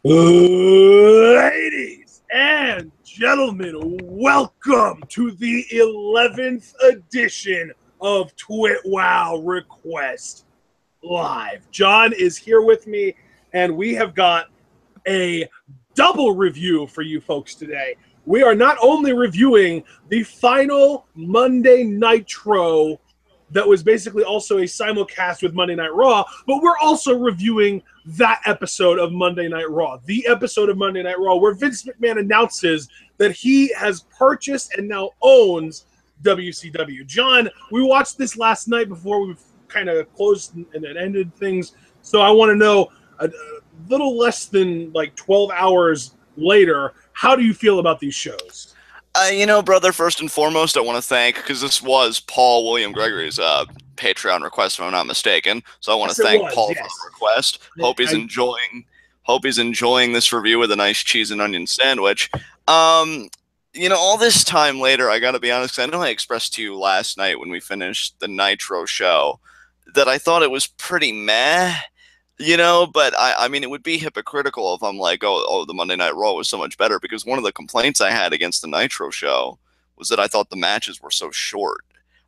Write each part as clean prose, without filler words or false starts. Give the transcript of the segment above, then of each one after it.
Ladies and gentlemen, welcome to the 11th edition of TWitWoW Request Live. John is here with me, and we have got a double review for you folks today. We are not only reviewing the final Monday Nitro that was basically also a simulcast with Monday Night Raw, but we're also reviewing that episode of Monday Night Raw, the episode of Monday Night Raw where Vince McMahon announces that he has purchased and now owns WCW. John, we watched this last night before we kind of closed and ended things, so I want to know, a little less than like 12 hours later, how do you feel about these shows? Brother, first and foremost, I want to thank, because this was Paul William Gregory's Patreon request, if I'm not mistaken. So I want to thank Paul for the request. Hope he's enjoying this review with a nice cheese and onion sandwich. All this time later, I got to be honest, 'cause I know I expressed to you last night when we finished the Nitro show that I thought it was pretty meh. But I mean, it would be hypocritical if I'm like, oh, the Monday Night Raw was so much better, because one of the complaints I had against the Nitro show was that I thought the matches were so short.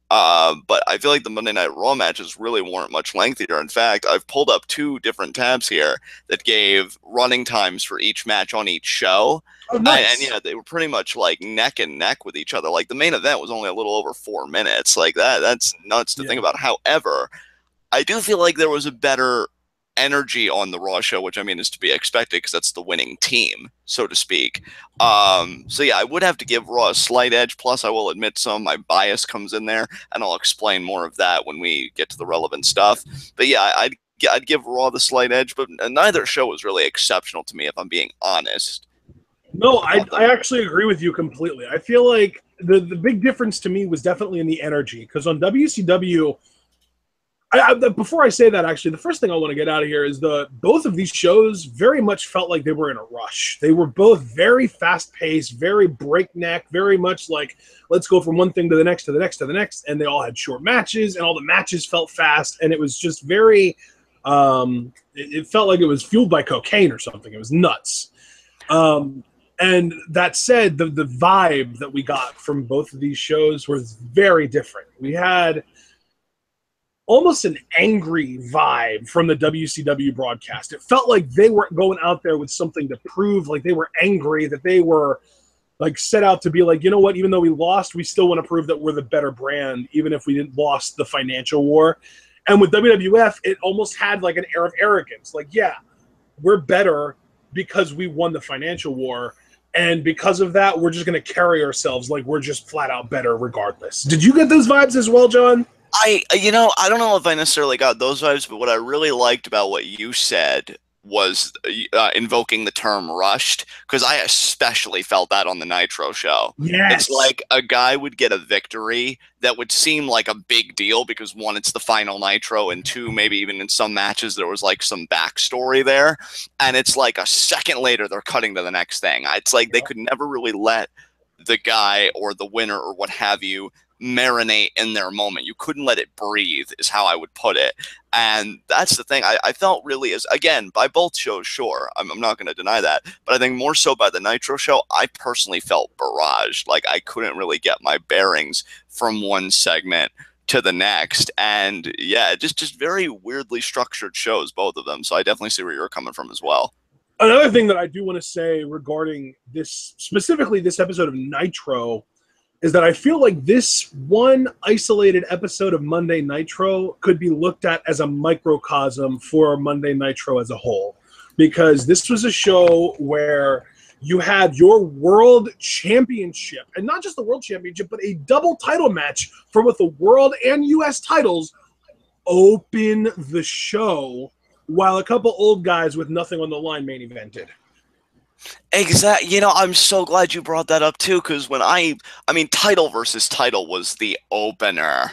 But I feel like the Monday Night Raw matches really weren't much lengthier. In fact, I've pulled up 2 different tabs here that gave running times for each match on each show. Oh, nice. And yeah, they were pretty much like neck and neck with each other. Like the main event was only a little over 4 minutes. Like that's nuts to think about. However, I do feel like there was a better energy on the Raw show, which I mean is to be expected because that's the winning team, so to speak. So yeah, I would have to give Raw a slight edge. Plus, I will admit my bias comes in there, and I'll explain more of that when we get to the relevant stuff. But yeah, I'd give Raw the slight edge, but neither show was really exceptional to me, if I'm being honest. No, I actually agree with you completely. I feel like the big difference to me was definitely in the energy, because on WCW, before I say that, actually, the first thing I want to get out of here is both of these shows very much felt like they were in a rush. They were both very fast-paced, very breakneck, very much like, let's go from one thing to the next, to the next, to the next, and they all had short matches, and all the matches felt fast, and it was just very, it felt like it was fueled by cocaine or something. It was nuts. And that said, the vibe that we got from both of these shows was very different. We had almost an angry vibe from the WCW broadcast. It felt like they weren't going out there with something to prove, like they were angry, that they were like set out to be like, you know what, even though we lost, we still want to prove that we're the better brand, even if we didn't lost the financial war. And with WWF, it almost had like an air of arrogance. Like, yeah, we're better because we won the financial war. And because of that, we're just going to carry ourselves like we're just flat out better regardless. Did you get those vibes as well, John? I don't know if I necessarily got those vibes, but what I really liked about what you said was invoking the term rushed, because I especially felt that on the Nitro show. Yes. It's like a guy would get a victory that would seem like a big deal because, 1, it's the final Nitro, and 2, maybe even in some matches there was like some backstory there, and it's like a second later they're cutting to the next thing. It's like they could never really let the guy or the winner or what have you marinate in their moment. You couldn't let it breathe, is how I would put it. And that's the thing I felt really is, again, by both shows, sure, I'm not going to deny that, but I think more so by the Nitro show, I personally felt barraged. Like I couldn't really get my bearings from one segment to the next. And yeah, just very weirdly structured shows, both of them. So I definitely see where you're coming from as well. Another thing that I do want to say regarding this, specifically this episode of Nitro, is that I feel like this one isolated episode of Monday Nitro could be looked at as a microcosm for Monday Nitro as a whole. Because this was a show where you had your world championship, and not just the world championship, but a double title match for both the world and U.S. titles open the show, while a couple old guys with nothing on the line main evented. Exactly. I'm so glad you brought that up too, because when I mean, title versus title was the opener.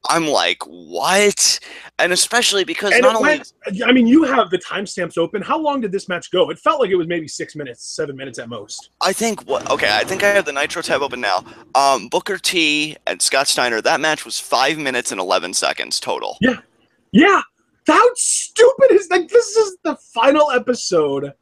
I'm like, what? And especially because I mean, you have the timestamps open. How long did this match go? It felt like it was maybe 6 minutes, 7 minutes at most. I think I think I have the Nitro tab open now. Booker T and Scott Steiner, that match was 5 minutes and 11 seconds total. Yeah. Yeah. How stupid is that? This is the final episode,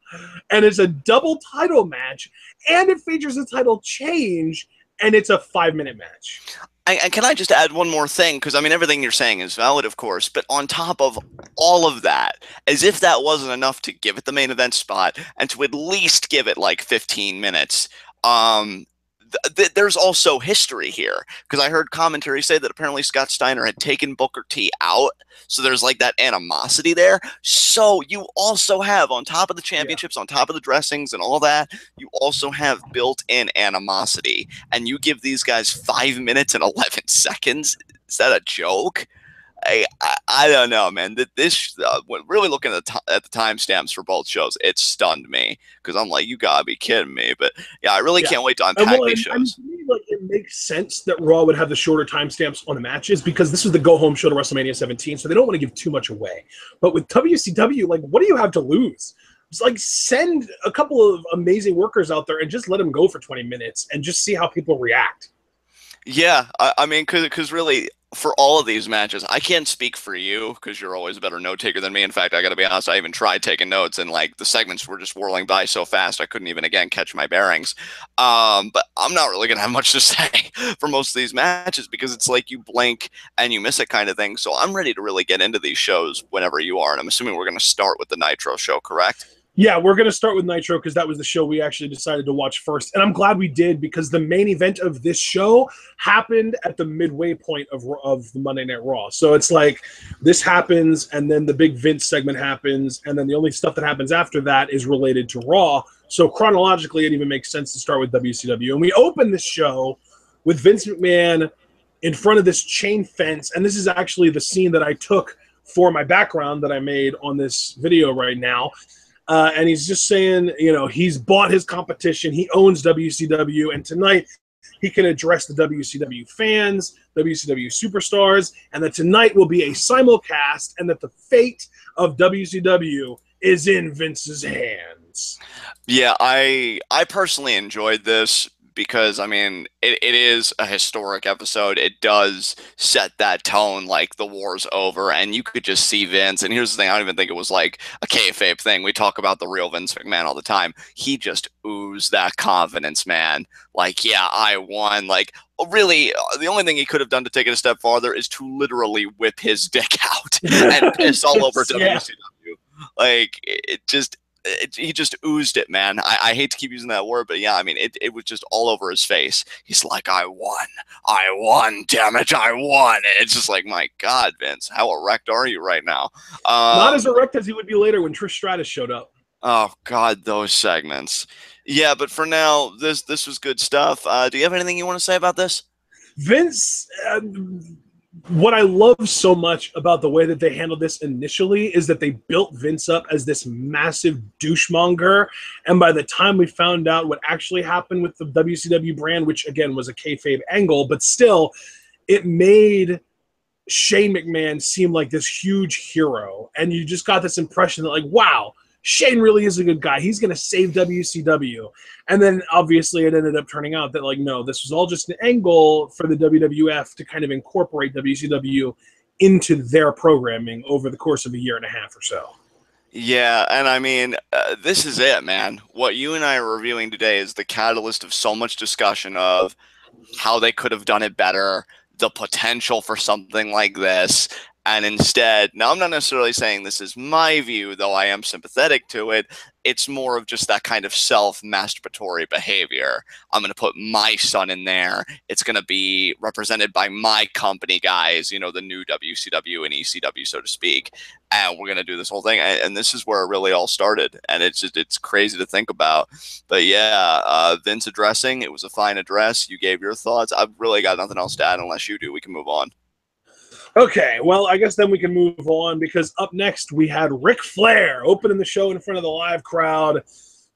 and it's a double title match, and it features a title change, and it's a 5-minute match. And can I just add one more thing? Because, I mean, everything you're saying is valid, of course, but on top of all of that, as if that wasn't enough to give it the main event spot and to at least give it like 15 minutes, there's also history here, because I heard commentary say that apparently Scott Steiner had taken Booker T out, so there's like that animosity there. So you also have, on top of the championships, on top of the dressings and all that, you also have built-in animosity, and you give these guys 5 minutes and 11 seconds. Is that a joke? I don't know, man. This really looking at the timestamps for both shows, it stunned me, because I'm like, you gotta be kidding me. But yeah, I really can't wait to unpack these shows. To me, like, it makes sense that Raw would have the shorter timestamps on the matches, because this was the go-home show to WrestleMania 17, so they don't want to give too much away. But with WCW, like, what do you have to lose? Just like send a couple of amazing workers out there and just let them go for 20 minutes and just see how people react. Yeah, I mean, because really, for all of these matches, I can't speak for you, because you're always a better note taker than me. In fact, I got to be honest, I even tried taking notes, and like the segments were just whirling by so fast I couldn't even again catch my bearings. But I'm not really gonna have much to say for most of these matches, because it's like you blink and you miss it kind of thing. So I'm ready to really get into these shows whenever you are, and I'm assuming we're gonna start with the Nitro show, correct? Yeah, we're going to start with Nitro, because that was the show we actually decided to watch first. And I'm glad we did, because the main event of this show happened at the midway point of the Monday Night Raw. So it's like this happens, and then the big Vince segment happens, and then the only stuff that happens after that is related to Raw. So chronologically, it even makes sense to start with WCW. And we open the show with Vince McMahon in front of this chain fence. And this is actually the scene that I took for my background that I made on this video right now. And he's just saying, you know, he's bought his competition. He owns WCW. And tonight he can address the WCW fans, WCW superstars, and that tonight will be a simulcast, and that the fate of WCW is in Vince's hands. Yeah, I personally enjoyed this, because, I mean, it is a historic episode. It does set that tone, like the war's over, and you could just see Vince. And here's the thing, I don't even think it was like a kayfabe thing. We talk about the real Vince McMahon all the time. He just oozed that confidence, man. Like, yeah, I won. Like, really, the only thing he could have done to take it a step farther is to literally whip his dick out and piss all over WCW. Like, he just oozed it, man. I hate to keep using that word, but yeah, I mean, it was just all over his face. He's like, I won, damn it, I won. And it's just like, my God, Vince, how erect are you right now? Not as erect as he would be later when Trish Stratus showed up. Oh, God, those segments. Yeah, but for now, this was good stuff. Do you have anything you want to say about this? Vince... what I love so much about the way that they handled this initially is that they built Vince up as this massive douchemonger, and by the time we found out what actually happened with the WCW brand, which again was a kayfabe angle, but still, it made Shane McMahon seem like this huge hero, and you just got this impression that, like, wow, Shane really is a good guy. He's going to save WCW. And then, obviously, it ended up turning out that, like, no, this was all just an angle for the WWF to kind of incorporate WCW into their programming over the course of a year and a half or so. Yeah, and I mean, this is it, man. What you and I are reviewing today is the catalyst of so much discussion of how they could have done it better, the potential for something like this. And instead, now I'm not necessarily saying this is my view, though I am sympathetic to it. It's more of just that kind of self-masturbatory behavior. I'm going to put my son in there. It's going to be represented by my company guys, you know, the new WCW and ECW, so to speak. And we're going to do this whole thing. And this is where it really all started. And it's crazy to think about. But yeah, Vince addressing, it was a fine address. You gave your thoughts. I've really got nothing else to add unless you do. We can move on. Okay, well, I guess then we can move on, because up next we had Ric Flair opening the show in front of the live crowd.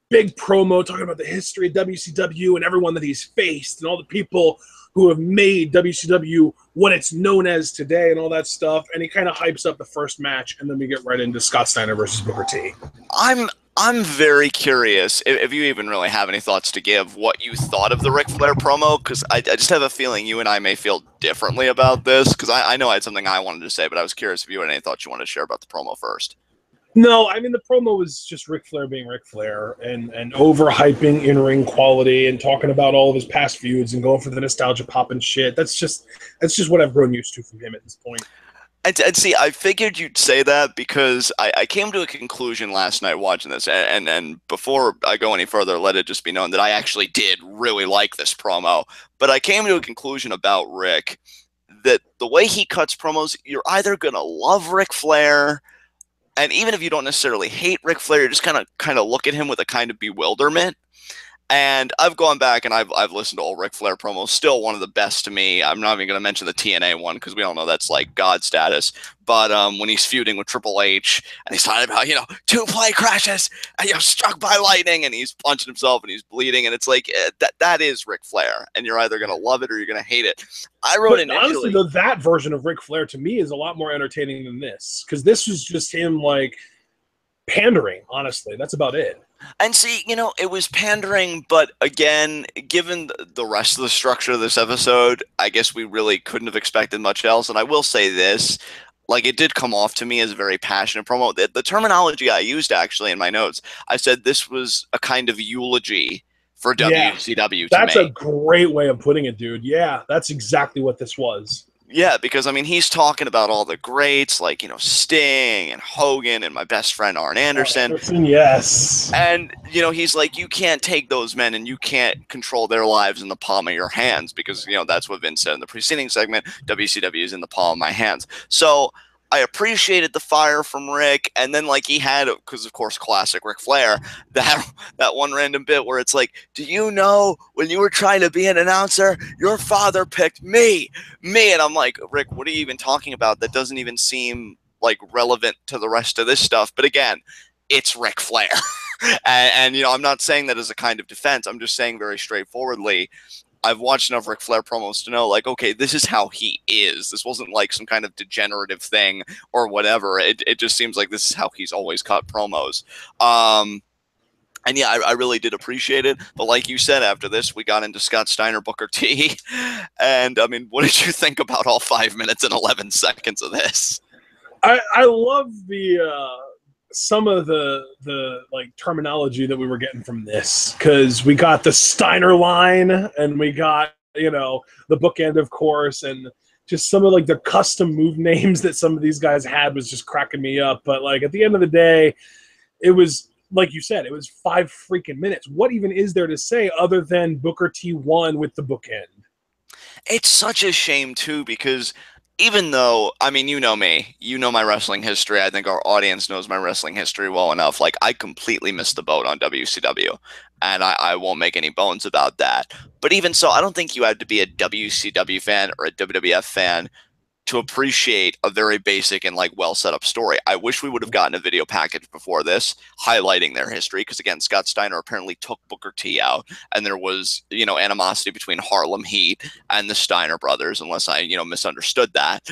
Big promo talking about the history of WCW and everyone that he's faced and all the people who have made WCW what it's known as today and all that stuff. And he kind of hypes up the first match, and then we get right into Scott Steiner versus Booker T. I'm I'm very curious if you even really have any thoughts to give what you thought of the Ric Flair promo, because I just have a feeling you and I may feel differently about this, because I know I had something I wanted to say, but I was curious if you had any thoughts you wanted to share about the promo first. No, I mean, the promo was just Ric Flair being Ric Flair and overhyping in-ring quality and talking about all of his past feuds and going for the nostalgia pop and shit. That's just what I've grown used to from him at this point. And see, I figured you'd say that because I came to a conclusion last night watching this, and before I go any further, let it just be known that I actually did really like this promo. But I came to a conclusion about Rick that the way he cuts promos, you're either gonna love Ric Flair, and even if you don't necessarily hate Ric Flair, you're just kind of look at him with a kind of bewilderment. And I've gone back and I've listened to all Ric Flair promos. Still one of the best to me. I'm not even going to mention the TNA one because we all know that's like God status. But when he's feuding with Triple H and he's talking about, 2 plane crashes and struck by lightning and he's punching himself and he's bleeding. And it's like, that is Ric Flair. And you're either going to love it or you're going to hate it. I wrote initially, honestly, though, that version of Ric Flair to me is a lot more entertaining than this, because this was just him like pandering. Honestly, that's about it. And see, it was pandering, but again, given the rest of the structure of this episode, I guess we really couldn't have expected much else. And I will say this, like, it did come off to me as a very passionate promo. The terminology I used, actually, in my notes, I said this was a kind of eulogy for WCW. That's a great way of putting it, dude. Yeah, that's exactly what this was. Yeah, because, I mean, he's talking about all the greats, like, Sting and Hogan and my best friend Arn Anderson. Yes. And, he's like, you can't take those men and you can't control their lives in the palm of your hands because, that's what Vince said in the preceding segment. WCW is in the palm of my hands. So I appreciated the fire from Rick, and then like he had, because of course classic Ric Flair, that one random bit where it's like, do you know when you were trying to be an announcer, your father picked me, and I'm like, Rick, what are you even talking about? That doesn't even seem like relevant to the rest of this stuff. But again, it's Ric Flair. and I'm not saying that as a kind of defense. I'm just saying very straightforwardly, I've watched enough Ric Flair promos to know, like, okay, this is how he is. This wasn't like some kind of degenerative thing or whatever. It just seems like this is how he's always cut promos. And yeah, I really did appreciate it. But like you said, after this, we got into Scott Steiner, Booker T. And I mean, what did you think about all 5 minutes and 11 seconds of this? I love some of the like terminology that we were getting from this, because we got the Steiner line and we got the bookend, of course, and just some of like the custom move names that some of these guys had was just cracking me up. But like at the end of the day, it was like you said, it was 5 freaking minutes. What even is there to say other than Booker T won with the bookend? It's such a shame too, because even though, I mean, you know me, you know my wrestling history. I think our audience knows my wrestling history well enough. Like, I completely missed the boat on WCW, and I won't make any bones about that. But even so, I don't think you had to be a WCW fan or a WWF fan to appreciate a very basic and like well set up story. I wish we would have gotten a video package before this highlighting their history, because again, Scott Steiner apparently took Booker T out, and there was animosity between Harlem Heat and the Steiner brothers, unless I misunderstood that.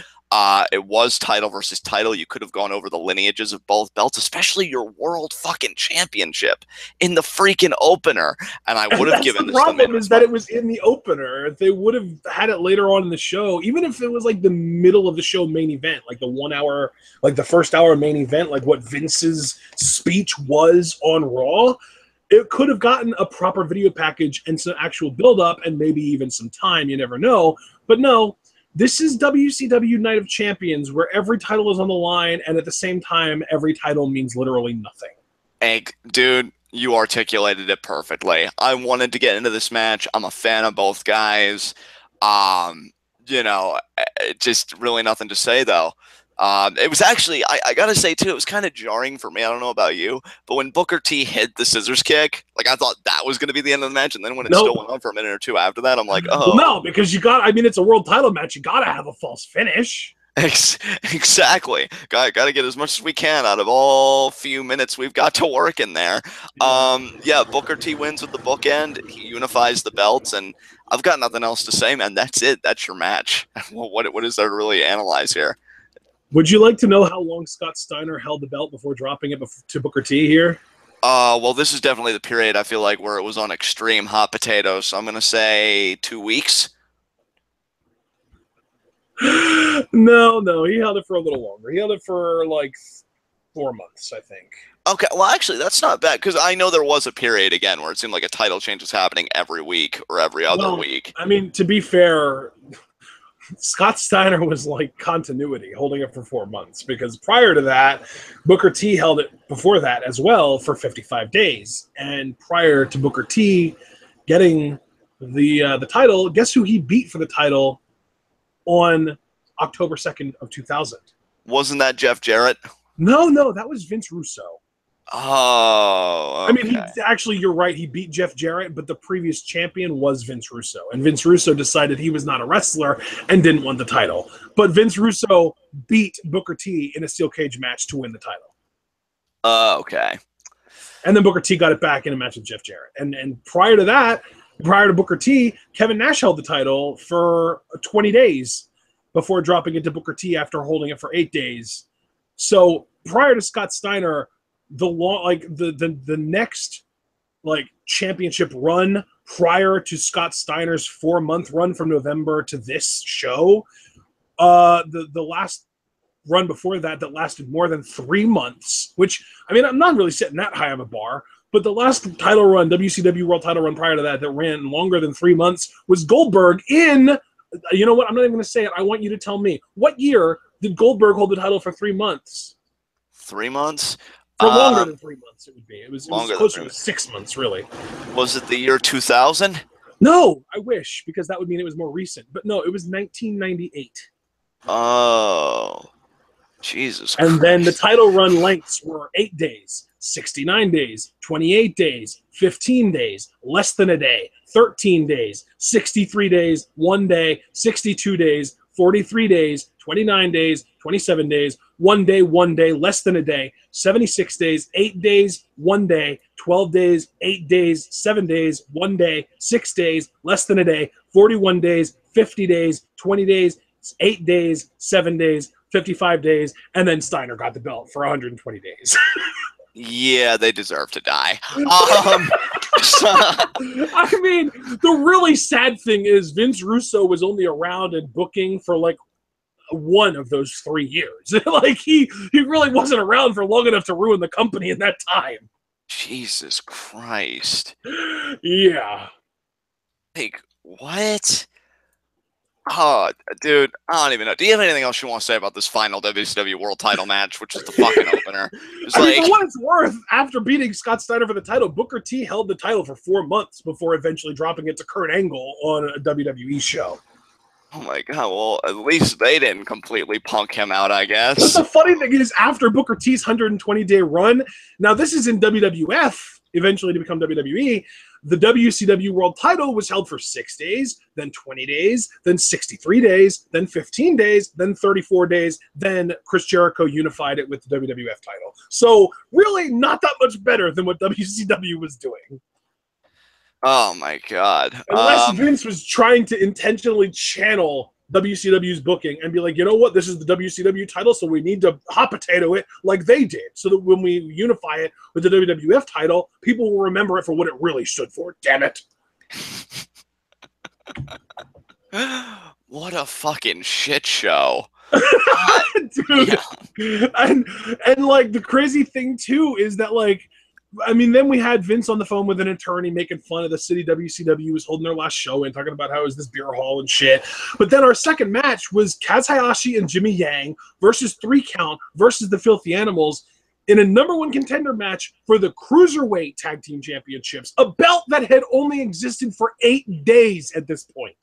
It was title versus title. You could have gone over the lineages of both belts, especially your world fucking championship in the freaking opener. And I would have given this. The problem is that it was in the opener. If they would have had it later on in the show, even if it was like the middle of the show main event, like the 1 hour, like the first hour main event, like what Vince's speech was on Raw, it could have gotten a proper video package and some actual build up and maybe even some time. You never know. But no. This is WCW Night of Champions, where every title is on the line, and at the same time, every title means literally nothing. Egg, dude, you articulated it perfectly. I wanted to get into this match. I'm a fan of both guys. Just really nothing to say, though. It was actually, I gotta say, too, it was kind of jarring for me. I don't know about you, but when Booker T hit the scissors kick, like, I thought that was going to be the end of the match, and then when it still went on for a minute or two after that, I'm like, oh. Well, no, because it's a world title match. You got to have a false finish. Exactly. Got to get as much as we can out of all few minutes we've got to work in there. Yeah, Booker T wins with the bookend. He unifies the belts, and I've got nothing else to say, man. That's it. That's your match. What is there to really analyze here? Would you like to know how long Scott Steiner held the belt before dropping it to Booker T here? Well, this is definitely the period I feel like where it was on extreme hot potato, so I'm going to say 2 weeks. No, he held it for a little longer. He held it for like 4 months, I think. Okay, well, actually, that's not bad, because I know there was a period, again, where it seemed like a title change was happening every week or every other week. I mean, to be fair, Scott Steiner was like continuity, holding it for 4 months, because prior to that, Booker T held it before that as well for 55 days. And prior to Booker T getting the title, guess who he beat for the title on October 2nd of 2000? Wasn't that Jeff Jarrett? No, that was Vince Russo. Oh, okay. I mean, you're right. He beat Jeff Jarrett, but the previous champion was Vince Russo. And Vince Russo decided he was not a wrestler and didn't want the title. But Vince Russo beat Booker T in a steel cage match to win the title. Okay. And then Booker T got it back in a match with Jeff Jarrett. And prior to that, prior to Booker T, Kevin Nash held the title for 20 days before dropping it to Booker T after holding it for 8 days. So prior to Scott Steiner, the next championship run prior to Scott Steiner's 4-month run from November to this show, the last run before that lasted more than 3 months, which, I mean, I'm not really setting that high of a bar, but the last title run, WCW World title run prior to that ran longer than 3 months was Goldberg in, you know what, I'm not even going to say it, I want you to tell me, what year did Goldberg hold the title for 3 months? 3 months? For longer than 3 months, it would be. It was closer to 6 months, really. Was it the year 2000? No, I wish, because that would mean it was more recent. But no, it was 1998. Oh, Jesus Christ. And then the title run lengths were 8 days, 69 days, 28 days, 15 days, less than a day, 13 days, 63 days, 1 day, 62 days, 43 days, 29 days, 27 days, 1 day, less than a day, 76 days, 8 days, 1 day, 12 days, 8 days, 7 days, 1 day, 6 days, less than a day, 41 days, 50 days, 20 days, 8 days, 7 days, 55 days, and then Steiner got the belt for 120 days. Yeah, they deserve to die. I mean, the really sad thing is Vince Russo was only around and booking for like one of those 3 years. Like he really wasn't around for long enough to ruin the company in that time. Jesus Christ. Yeah. Like, what? Oh, dude, I don't even know. Do you have anything else you want to say about this final WCW World title match, which is the fucking opener? I mean, for what it's worth, after beating Scott Steiner for the title, Booker T held the title for 4 months before eventually dropping it to Kurt Angle on a WWE show. Oh my God, well, at least they didn't completely punk him out, I guess. But the funny thing is, after Booker T's 120-day run, now this is in WWF, eventually to become WWE, the WCW World title was held for 6 days, then 20 days, then 63 days, then 15 days, then 34 days, then Chris Jericho unified it with the WWF title. So really not that much better than what WCW was doing. Oh my God. Unless Vince was trying to intentionally channel WCW's booking and be like, you know what, this is the WCW title, so we need to hot potato it like they did, so that when we unify it with the WWF title, people will remember it for what it really stood for. Damn it. What a fucking shit show. Dude. Yeah. And like the crazy thing too is that, like, I mean, then we had Vince on the phone with an attorney making fun of the city WCW was holding their last show and talking about how it was this beer hall and shit. But then our second match was Kaz Hayashi and Jimmy Yang versus 3 Count versus the Filthy Animals in a #1 contender match for the Cruiserweight Tag Team Championships, a belt that had only existed for 8 days at this point.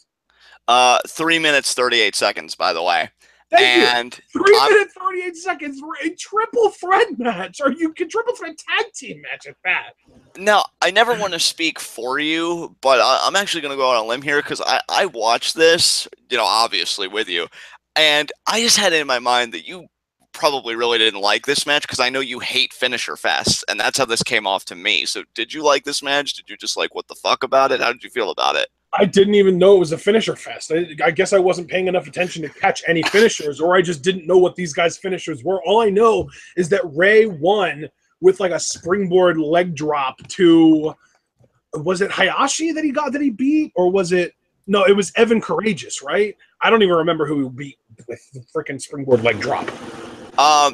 3 minutes, 38 seconds, by the way. Thank you. 3 minutes, 38 seconds for a triple threat match. Or you can triple threat tag team match at that. Now, I never want to speak for you, but I'm actually going to go out on a limb here because I watched this, you know, obviously with you, and I just had it in my mind that you probably really didn't like this match because I know you hate finisher fests, and that's how this came off to me. So did you like this match? Did you just like, what the fuck about it? How did you feel about it? I didn't even know it was a finisher fest. I guess I wasn't paying enough attention to catch any finishers, or I just didn't know what these guys' finishers were. All I know is that Ray won with like a springboard leg drop to, was it Hayashi that he beat, or was it, no, it was Evan Courageous, right? I don't even remember who he beat with the freaking springboard leg drop.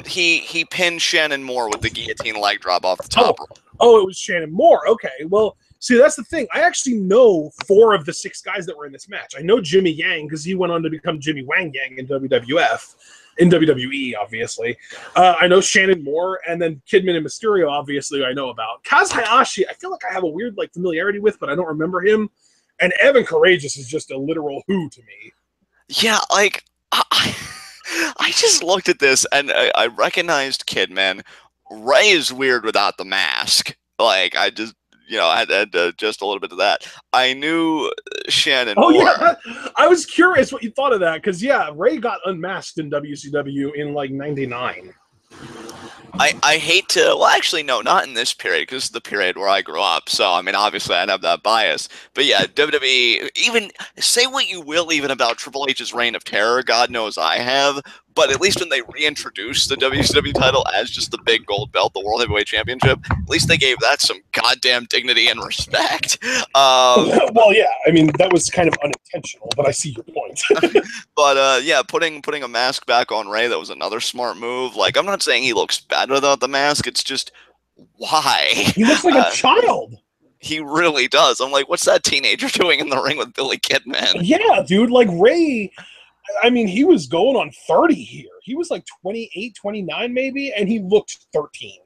He pinned Shannon Moore with the guillotine leg drop off the top. Oh, it was Shannon Moore. Okay, well, see, that's the thing. I actually know 4 of the 6 guys that were in this match. I know Jimmy Yang because he went on to become Jimmy Wang Yang in WWF, in WWE, obviously. I know Shannon Moore, and then Kidman and Mysterio, obviously, I know about. Kaz Hayashi, I feel like I have a weird like familiarity with, but I don't remember him. And Evan Courageous is just a literal who to me. Yeah, like, I just looked at this, and I recognized Kidman. Ray is weird without the mask. Like, I just, you know, I had just a little bit of that. I knew Shannon Moore. Yeah, I was curious what you thought of that, because, yeah, Ray got unmasked in WCW in, like, 99. I hate to, well, actually, no, not in this period, because this is the period where I grew up. So, I mean, obviously, I'd have that bias. But yeah, WWE, even, say what you will even about Triple H's reign of terror, God knows I have. But at least when they reintroduced the WCW title as just the big gold belt, the World Heavyweight Championship, at least they gave that some goddamn dignity and respect. Well, yeah, I mean, that was kind of unintentional, but I see your point. But yeah, putting a mask back on Ray, that was another smart move. Like, I'm not saying he looks bad without the mask. It's just, why? He looks like a child. He really does. I'm like, what's that teenager doing in the ring with Billy Kidman? Yeah, dude, like Ray, I mean, he was going on 30 here. He was like 28, 29 maybe, and he looked 13.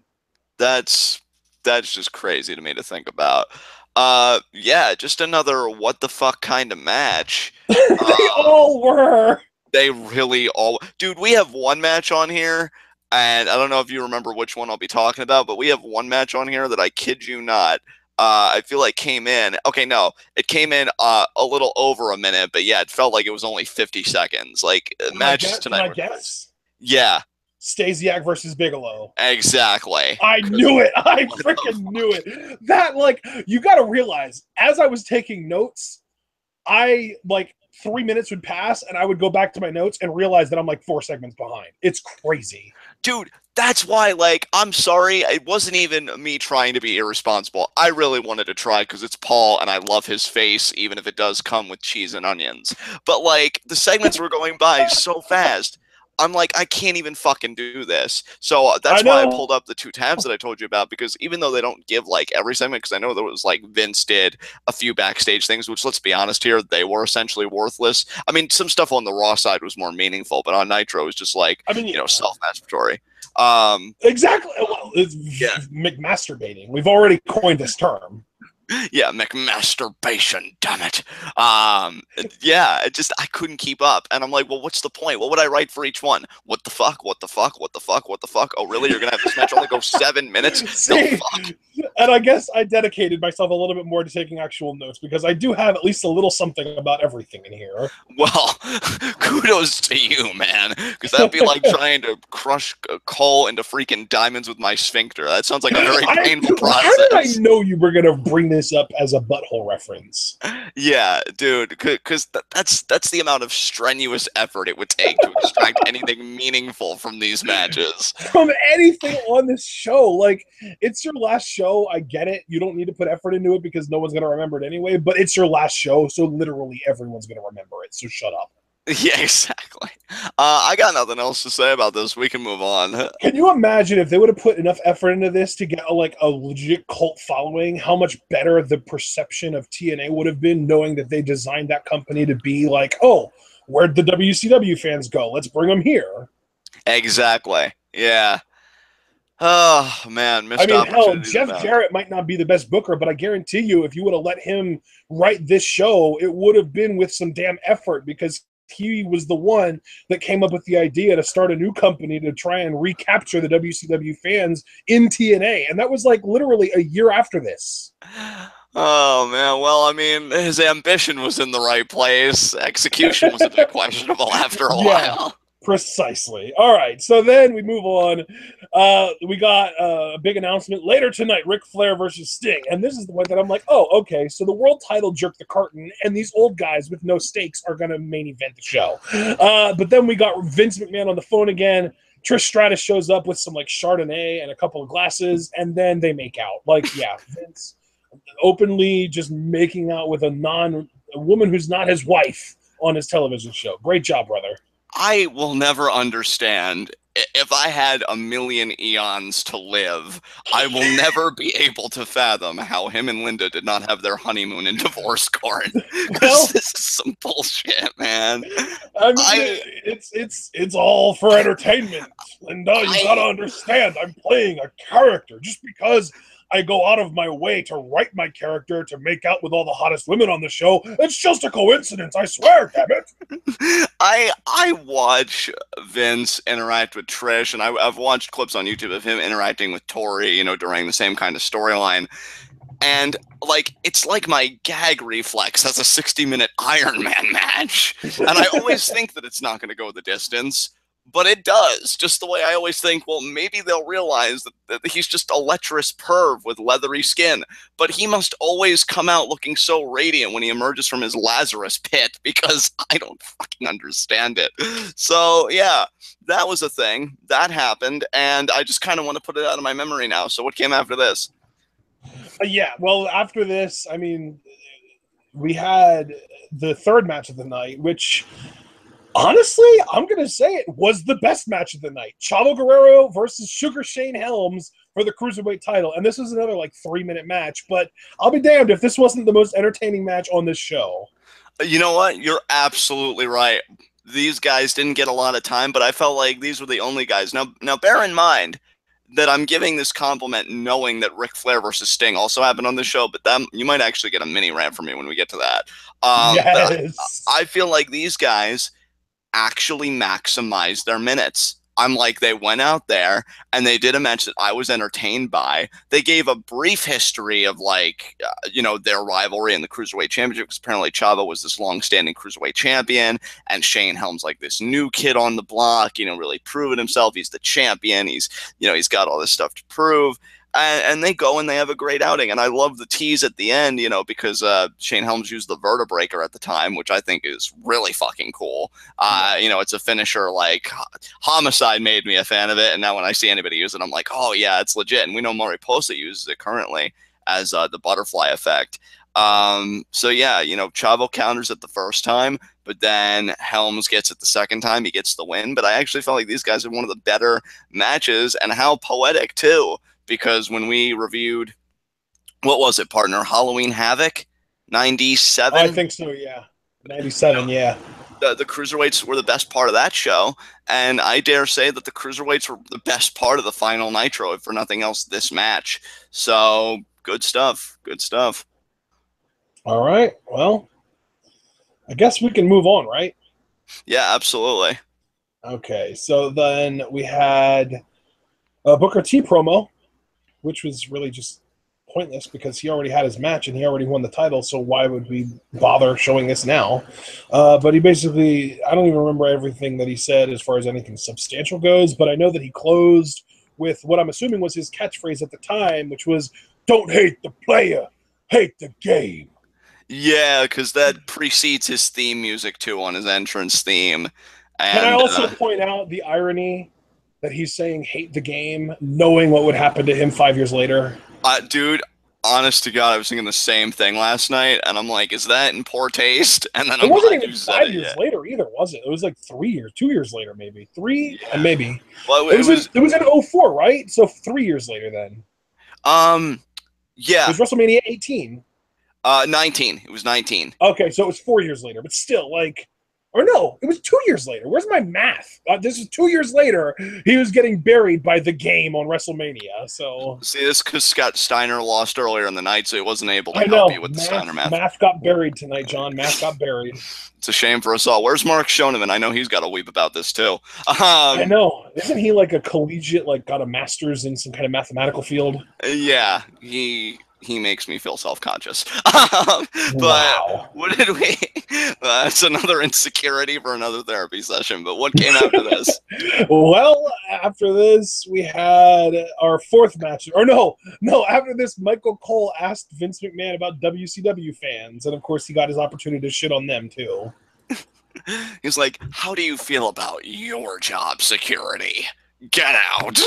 That's just crazy to me to think about. Yeah, just another what the fuck kind of match. They all were. They really all... Dude, we have one match on here, and I don't know if you remember which one I'll be talking about, but we have one match on here that I kid you not, I feel like came in... Okay, no. It came in a little over a minute, but yeah, it felt like it was only 50 seconds. Like, matches tonight. Can I guess? Yeah. Stasiak versus Bigelow. Exactly. I knew it. I freaking knew it. That, like, you got to realize, as I was taking notes, I, like, 3 minutes would pass, and I would go back to my notes and realize that I'm, like, 4 segments behind. It's crazy. Dude, that's why, like, I'm sorry, it wasn't even me trying to be irresponsible. I really wanted to try because it's Paul, and I love his face, even if it does come with cheese and onions. But, like, the segments were going by so fast. I'm like, I can't even fucking do this. So that's why I pulled up the 2 tabs that I told you about, because even though they don't give, like, every segment, because I know there was, like, Vince did a few backstage things, which, let's be honest here, they were essentially worthless. I mean, some stuff on the Raw side was more meaningful, but on Nitro it was just, like, I mean, you know, self-masturbatory. Exactly. Well, it's McMasturbating. We've already coined this term. Yeah, McMasturbation, damn it. Yeah, I couldn't keep up. And I'm like, well, what's the point? What would I write for each one? What the fuck? What the fuck? What the fuck? What the fuck? Oh, really? You're going to have this match only go 7 minutes? See, no, fuck. And I guess I dedicated myself a little bit more to taking actual notes, because I do have at least a little something about everything in here. Well, kudos to you, man. Because that'd be like trying to crush coal into freaking diamonds with my sphincter. That sounds like a very painful process. How did I know you were going to bring this up as a butthole reference? Yeah, dude, because that's the amount of strenuous effort it would take to extract anything meaningful from these matches. From anything on this show. Like, it's your last show. I get it. You don't need to put effort into it because no one's going to remember it anyway, but it's your last show, so literally everyone's going to remember it, so shut up. Yeah, exactly. I got nothing else to say about this. We can move on. Can you imagine if they would have put enough effort into this to get a legit cult following, how much better the perception of TNA would have been, knowing that they designed that company to be like, oh, where'd the WCW fans go? Let's bring them here. Exactly. Yeah. Oh, man. I mean, hell, Jeff Jarrett might not be the best booker, but I guarantee you if you would have let him write this show, it would have been with some damn effort, because he was the one that came up with the idea to start a new company to try and recapture the WCW fans in TNA. And that was like literally a year after this. Oh, man. Well, I mean, his ambition was in the right place. Execution was a bit questionable after a while. Precisely. All right, so then we move on. We got a big announcement later tonight, Ric Flair versus Sting. And this is the one that I'm like, oh, okay, so the world title jerked the carton, and these old guys with no stakes are going to main event the show. But then we got Vince McMahon on the phone again, Trish Stratus shows up with some like Chardonnay and a couple of glasses, and then they make out. Like, yeah, Vince openly just making out with a woman who's not his wife on his television show. Great job, brother. I will never understand. If I had a million eons to live, I will never be able to fathom how him and Linda did not have their honeymoon in divorce court. Because this is some bullshit, man. I mean, it's all for entertainment, Linda. You gotta understand, I'm playing a character. Just because I go out of my way to write my character to make out with all the hottest women on the show, it's just a coincidence, I swear, damn it. I watch Vince interact with Trish, and I've watched clips on YouTube of him interacting with Tori, during the same kind of storyline. And, it's like my gag reflex as a 60-minute Iron Man match. And I always think that it's not going to go the distance. But it does, just the way I always think, well, maybe they'll realize that he's just a lecherous perv with leathery skin. But he must always come out looking so radiant when he emerges from his Lazarus pit, because I don't fucking understand it. So, yeah, that was a thing. That happened, and I just kind of want to put it out of my memory now. So what came after this? Yeah, well, after this, I mean, we had the third match of the night, which... honestly, I'm going to say it was the best match of the night. Chavo Guerrero versus Sugar Shane Helms for the Cruiserweight title. And this was another, 3-minute match. But I'll be damned if this wasn't the most entertaining match on this show. You know what? You're absolutely right. These guys didn't get a lot of time, but I felt like these were the only guys. Now bear in mind that I'm giving this compliment knowing that Ric Flair versus Sting also happened on the show, but you might actually get a mini rant from me when we get to that. Yes. I feel like these guys actually maximize their minutes. They went out there and they did a match that I was entertained by. They gave a brief history of their rivalry in the Cruiserweight Championship, because apparently Chavo was this long-standing Cruiserweight champion and Shane Helms this new kid on the block, really proving himself. He's the champion. He's got all this stuff to prove. And they go and they have a great outing. And I love the tease at the end, because Shane Helms used the Vertebreaker at the time, which I think is really fucking cool. It's a finisher. Homicide made me a fan of it. And now when I see anybody use it, I'm like, oh, yeah, it's legit. And we know Mariposa uses it currently as the butterfly effect. So, yeah, Chavo counters it the first time, but then Helms gets it the second time. He gets the win. But I actually felt like these guys had one of the better matches, and how poetic, too. Because when we reviewed, what was it, partner? Halloween Havoc, 97? I think so, yeah. 97, yeah. The Cruiserweights were the best part of that show, and I dare say that the Cruiserweights were the best part of the final Nitro, if for nothing else, this match. So, good stuff. Good stuff. All right. Well, I guess we can move on, right? Yeah, absolutely. Okay, so then we had a Booker T promo, which was really just pointless because he already had his match and he already won the title, so why would we bother showing this now? But he basically, I don't even remember everything that he said as far as anything substantial goes, but I know that he closed with what I'm assuming was his catchphrase at the time, which was, "Don't hate the player, hate the game." Yeah, because that precedes his theme music, too, on his entrance theme. And, can I also point out the irony that he's saying hate the game, knowing what would happen to him 5 years later? Dude, honest to God, I was thinking the same thing last night, and I'm like, is that in poor taste? And then it wasn't even 5 years later either, was it? It was 3 years, 2 years later, maybe. Three, yeah. Maybe. Well, it was in 2004, right? So 3 years later then. Yeah. It was WrestleMania 18. 19. It was 19. Okay, so it was 4 years later, but still, or no, it was 2 years later. Where's my math? This is 2 years later. He was getting buried by the game on WrestleMania. So see, this because Scott Steiner lost earlier in the night, so he wasn't able to help you with the Steiner math. Math got buried tonight, John. Math got buried. It's a shame for us all. Where's Mark Schoeneman? I know he's got a weep about this too. I know. Isn't he a collegiate, got a master's in some kind of mathematical field? Yeah, he makes me feel self-conscious. But wow. What did we... That's another insecurity for another therapy session. But what came after this? Well, after this, we had our fourth match. Or no. After this, Michael Cole asked Vince McMahon about WCW fans. And, of course, he got his opportunity to shit on them, too. He's like, how do you feel about your job security? Get out.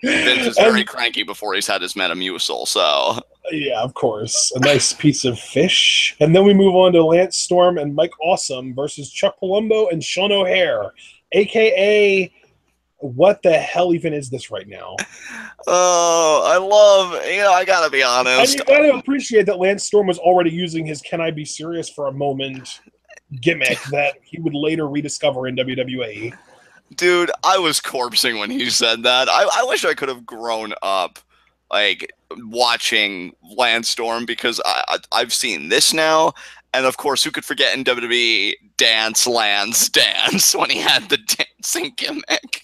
Vince is very cranky before he's had his Metamucil, so... Yeah, of course. A nice piece of fish. And then we move on to Lance Storm and Mike Awesome versus Chuck Palumbo and Sean O'Haire, a.k.a. what the hell even is this right now? Oh, I love... I gotta be honest. And you gotta appreciate that Lance Storm was already using his Can I Be Serious for a Moment gimmick that he would later rediscover in WWE. Dude, I was corpsing when he said that. I wish I could have grown up, like, watching Lance Storm, because I've seen this now. And, of course, who could forget in WWE Lance Dance when he had the dancing gimmick?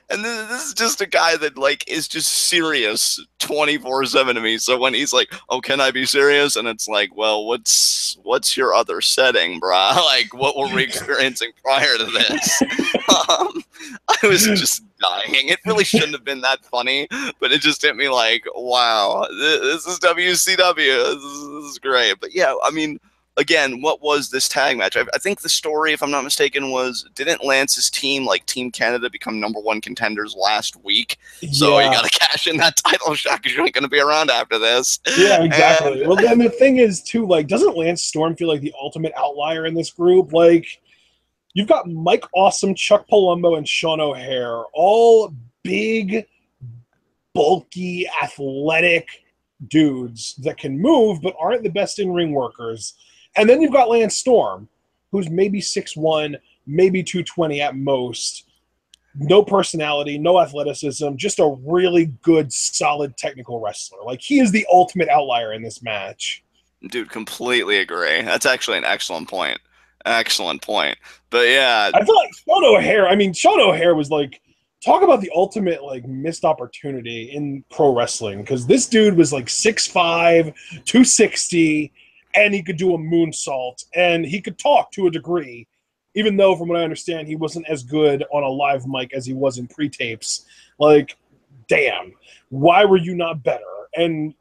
And this is just a guy that, like, is just serious 24/7 to me. So when he's like, "Oh, can I be serious?" and it's like, "Well, what's your other setting, brah? Like, what were we experiencing prior to this?" I was just dying. It really shouldn't have been that funny, but it just hit me like, "Wow, this is WCW. This is great." But yeah, I mean, again, what was this tag match? I think the story, if I'm not mistaken, was didn't Lance's team, like Team Canada, become #1 contenders last week? So you got to cash in that title shot because you ain't going to be around after this. Yeah, exactly. And, well, then the thing is, too, like, doesn't Lance Storm feel like the ultimate outlier in this group? Like, you've got Mike Awesome, Chuck Palumbo, and Sean O'Haire, all big, bulky, athletic dudes that can move but aren't the best in-ring workers. And then you've got Lance Storm, who's maybe 6'1", maybe 220 at most. No personality, no athleticism, just a really good, solid technical wrestler. Like, he is the ultimate outlier in this match. Dude, completely agree. That's actually an excellent point. Excellent point. But yeah. I feel like Sean O'Haire was like, talk about the ultimate, like, missed opportunity in pro wrestling. Because this dude was like 6'5", 260, and he could do a moonsault, and he could talk to a degree, even though, from what I understand, he wasn't as good on a live mic as he was in pre-tapes. Like, damn, why were you not better? And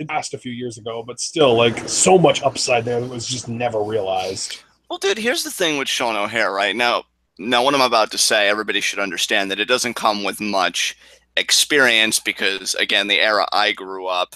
it passed a few years ago, but still, like, so much upside there that was just never realized. Well, dude, here's the thing with Sean O'Haire, right? Now, what I'm about to say, everybody should understand that it doesn't come with much experience because, again, the era I grew up,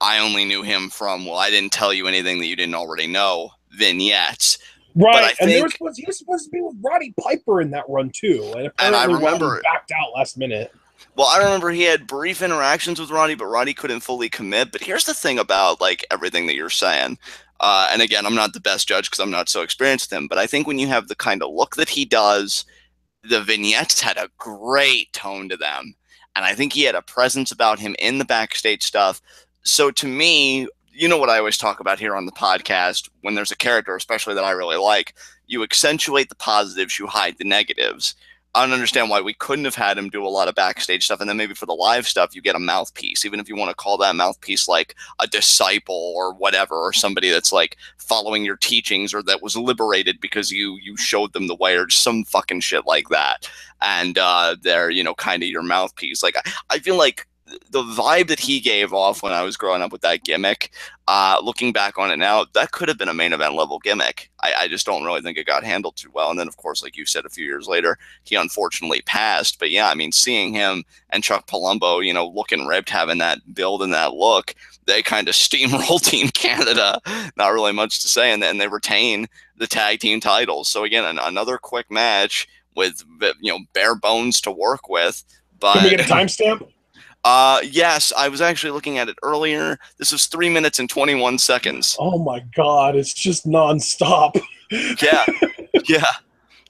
I only knew him from, well, I didn't tell you anything that you didn't already know, vignettes. Right, and he was supposed to be with Roddy Piper in that run, too. And I remember Roddy backed out last minute. Well, I remember he had brief interactions with Roddy, but Roddy couldn't fully commit. But here's the thing about, like, everything that you're saying. And again, I'm not the best judge because I'm not so experienced with him. But I think when you have the kind of look that he does, the vignettes had a great tone to them. And I think he had a presence about him in the backstage stuff. So to me, you know what I always talk about here on the podcast, when there's a character, especially that I really like, you accentuate the positives, you hide the negatives. I don't understand why we couldn't have had him do a lot of backstage stuff, and then maybe for the live stuff, you get a mouthpiece, even if you want to call that mouthpiece like a disciple or whatever, or somebody that's like following your teachings or that was liberated because you showed them the way or some fucking shit like that. And they're, you know, kind of your mouthpiece. Like, I feel like the vibe that he gave off when I was growing up with that gimmick, looking back on it now, that could have been a main event level gimmick. I just don't really think it got handled too well. And then, of course, like you said, a few years later, he unfortunately passed. But yeah, I mean, seeing him and Chuck Palumbo, you know, looking ripped, having that build and that look, they kind of steamroll Team Canada. Not really much to say. And then they retain the tag team titles. So again, another quick match with, you know, bare bones to work with. But can we get a timestamp? Yes, I was actually looking at it earlier. This was 3 minutes and 21 seconds. Oh my God, it's just nonstop. Yeah, yeah.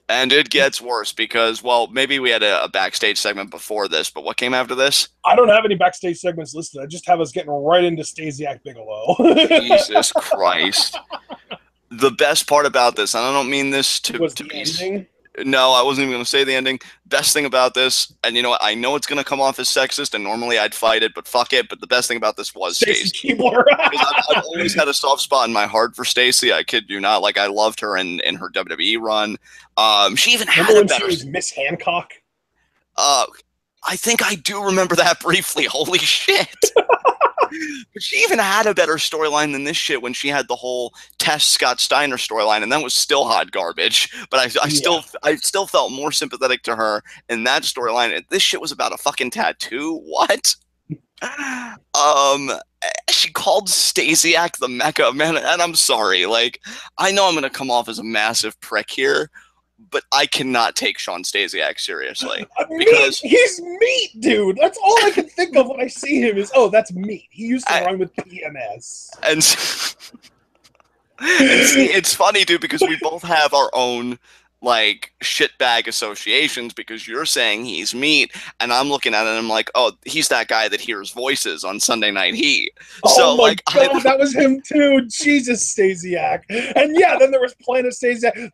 And it gets worse because, well, maybe we had a backstage segment before this, but what came after this? I don't have any backstage segments listed. I just have us getting right into Stasiak Bigelow. Jesus Christ. The best part about this, and I don't mean this to be... Ending? No, I wasn't even going to say the ending. Best thing about this, and you know what, I know it's going to come off as sexist, and normally I'd fight it, but fuck it. But the best thing about this was Stacey Keibler. I've always had a soft spot in my heart for Stacey. I kid you not. Like, I loved her in her WWE run. She even had a better... She was Miss Hancock? I think I do remember that briefly. Holy shit. But she even had a better storyline than this shit when she had the whole Tess Scott Steiner storyline, and that was still hot garbage. But I still felt more sympathetic to her in that storyline. This shit was about a fucking tattoo. What? She called Stasiak the Mecha Man, and I'm sorry. Like, I know I'm gonna come off as a massive prick here, but I cannot take Sean Stasiak seriously because he's meat, dude. That's all I can think of when I see him is, oh, that's meat. He used to run with PMS. And see, it's funny, dude, because we both have our own like shitbag associations because you're saying he's meat and I'm looking at it and I'm like, oh, he's that guy that hears voices on Sunday Night Heat. Oh so my like God, that was him too. Jesus, Stasiak. And yeah, then there was Planet Stasiak.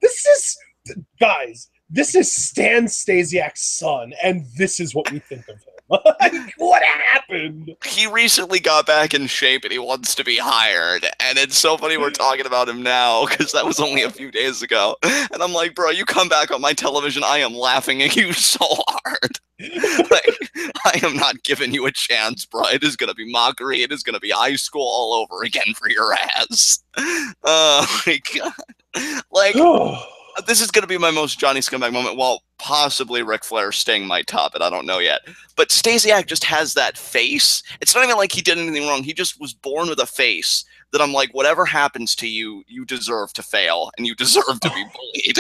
Guys, this is Stan Stasiak's son, and this is what we think of him. Like, what happened? He recently got back in shape and he wants to be hired. And it's so funny we're talking about him now because that was only a few days ago. And I'm like, bro, you come back on my television, I am laughing at you so hard. Like, I am not giving you a chance, bro. It is going to be mockery. It is going to be high school all over again for your ass. Oh, my God. Like... This is going to be my most Johnny Scumbag moment. Well, possibly Ric Flair Sting might top it. I don't know yet. But Stasiak just has that face. It's not even like he did anything wrong. He just was born with a face that I'm like, whatever happens to you, you deserve to fail and you deserve to be bullied.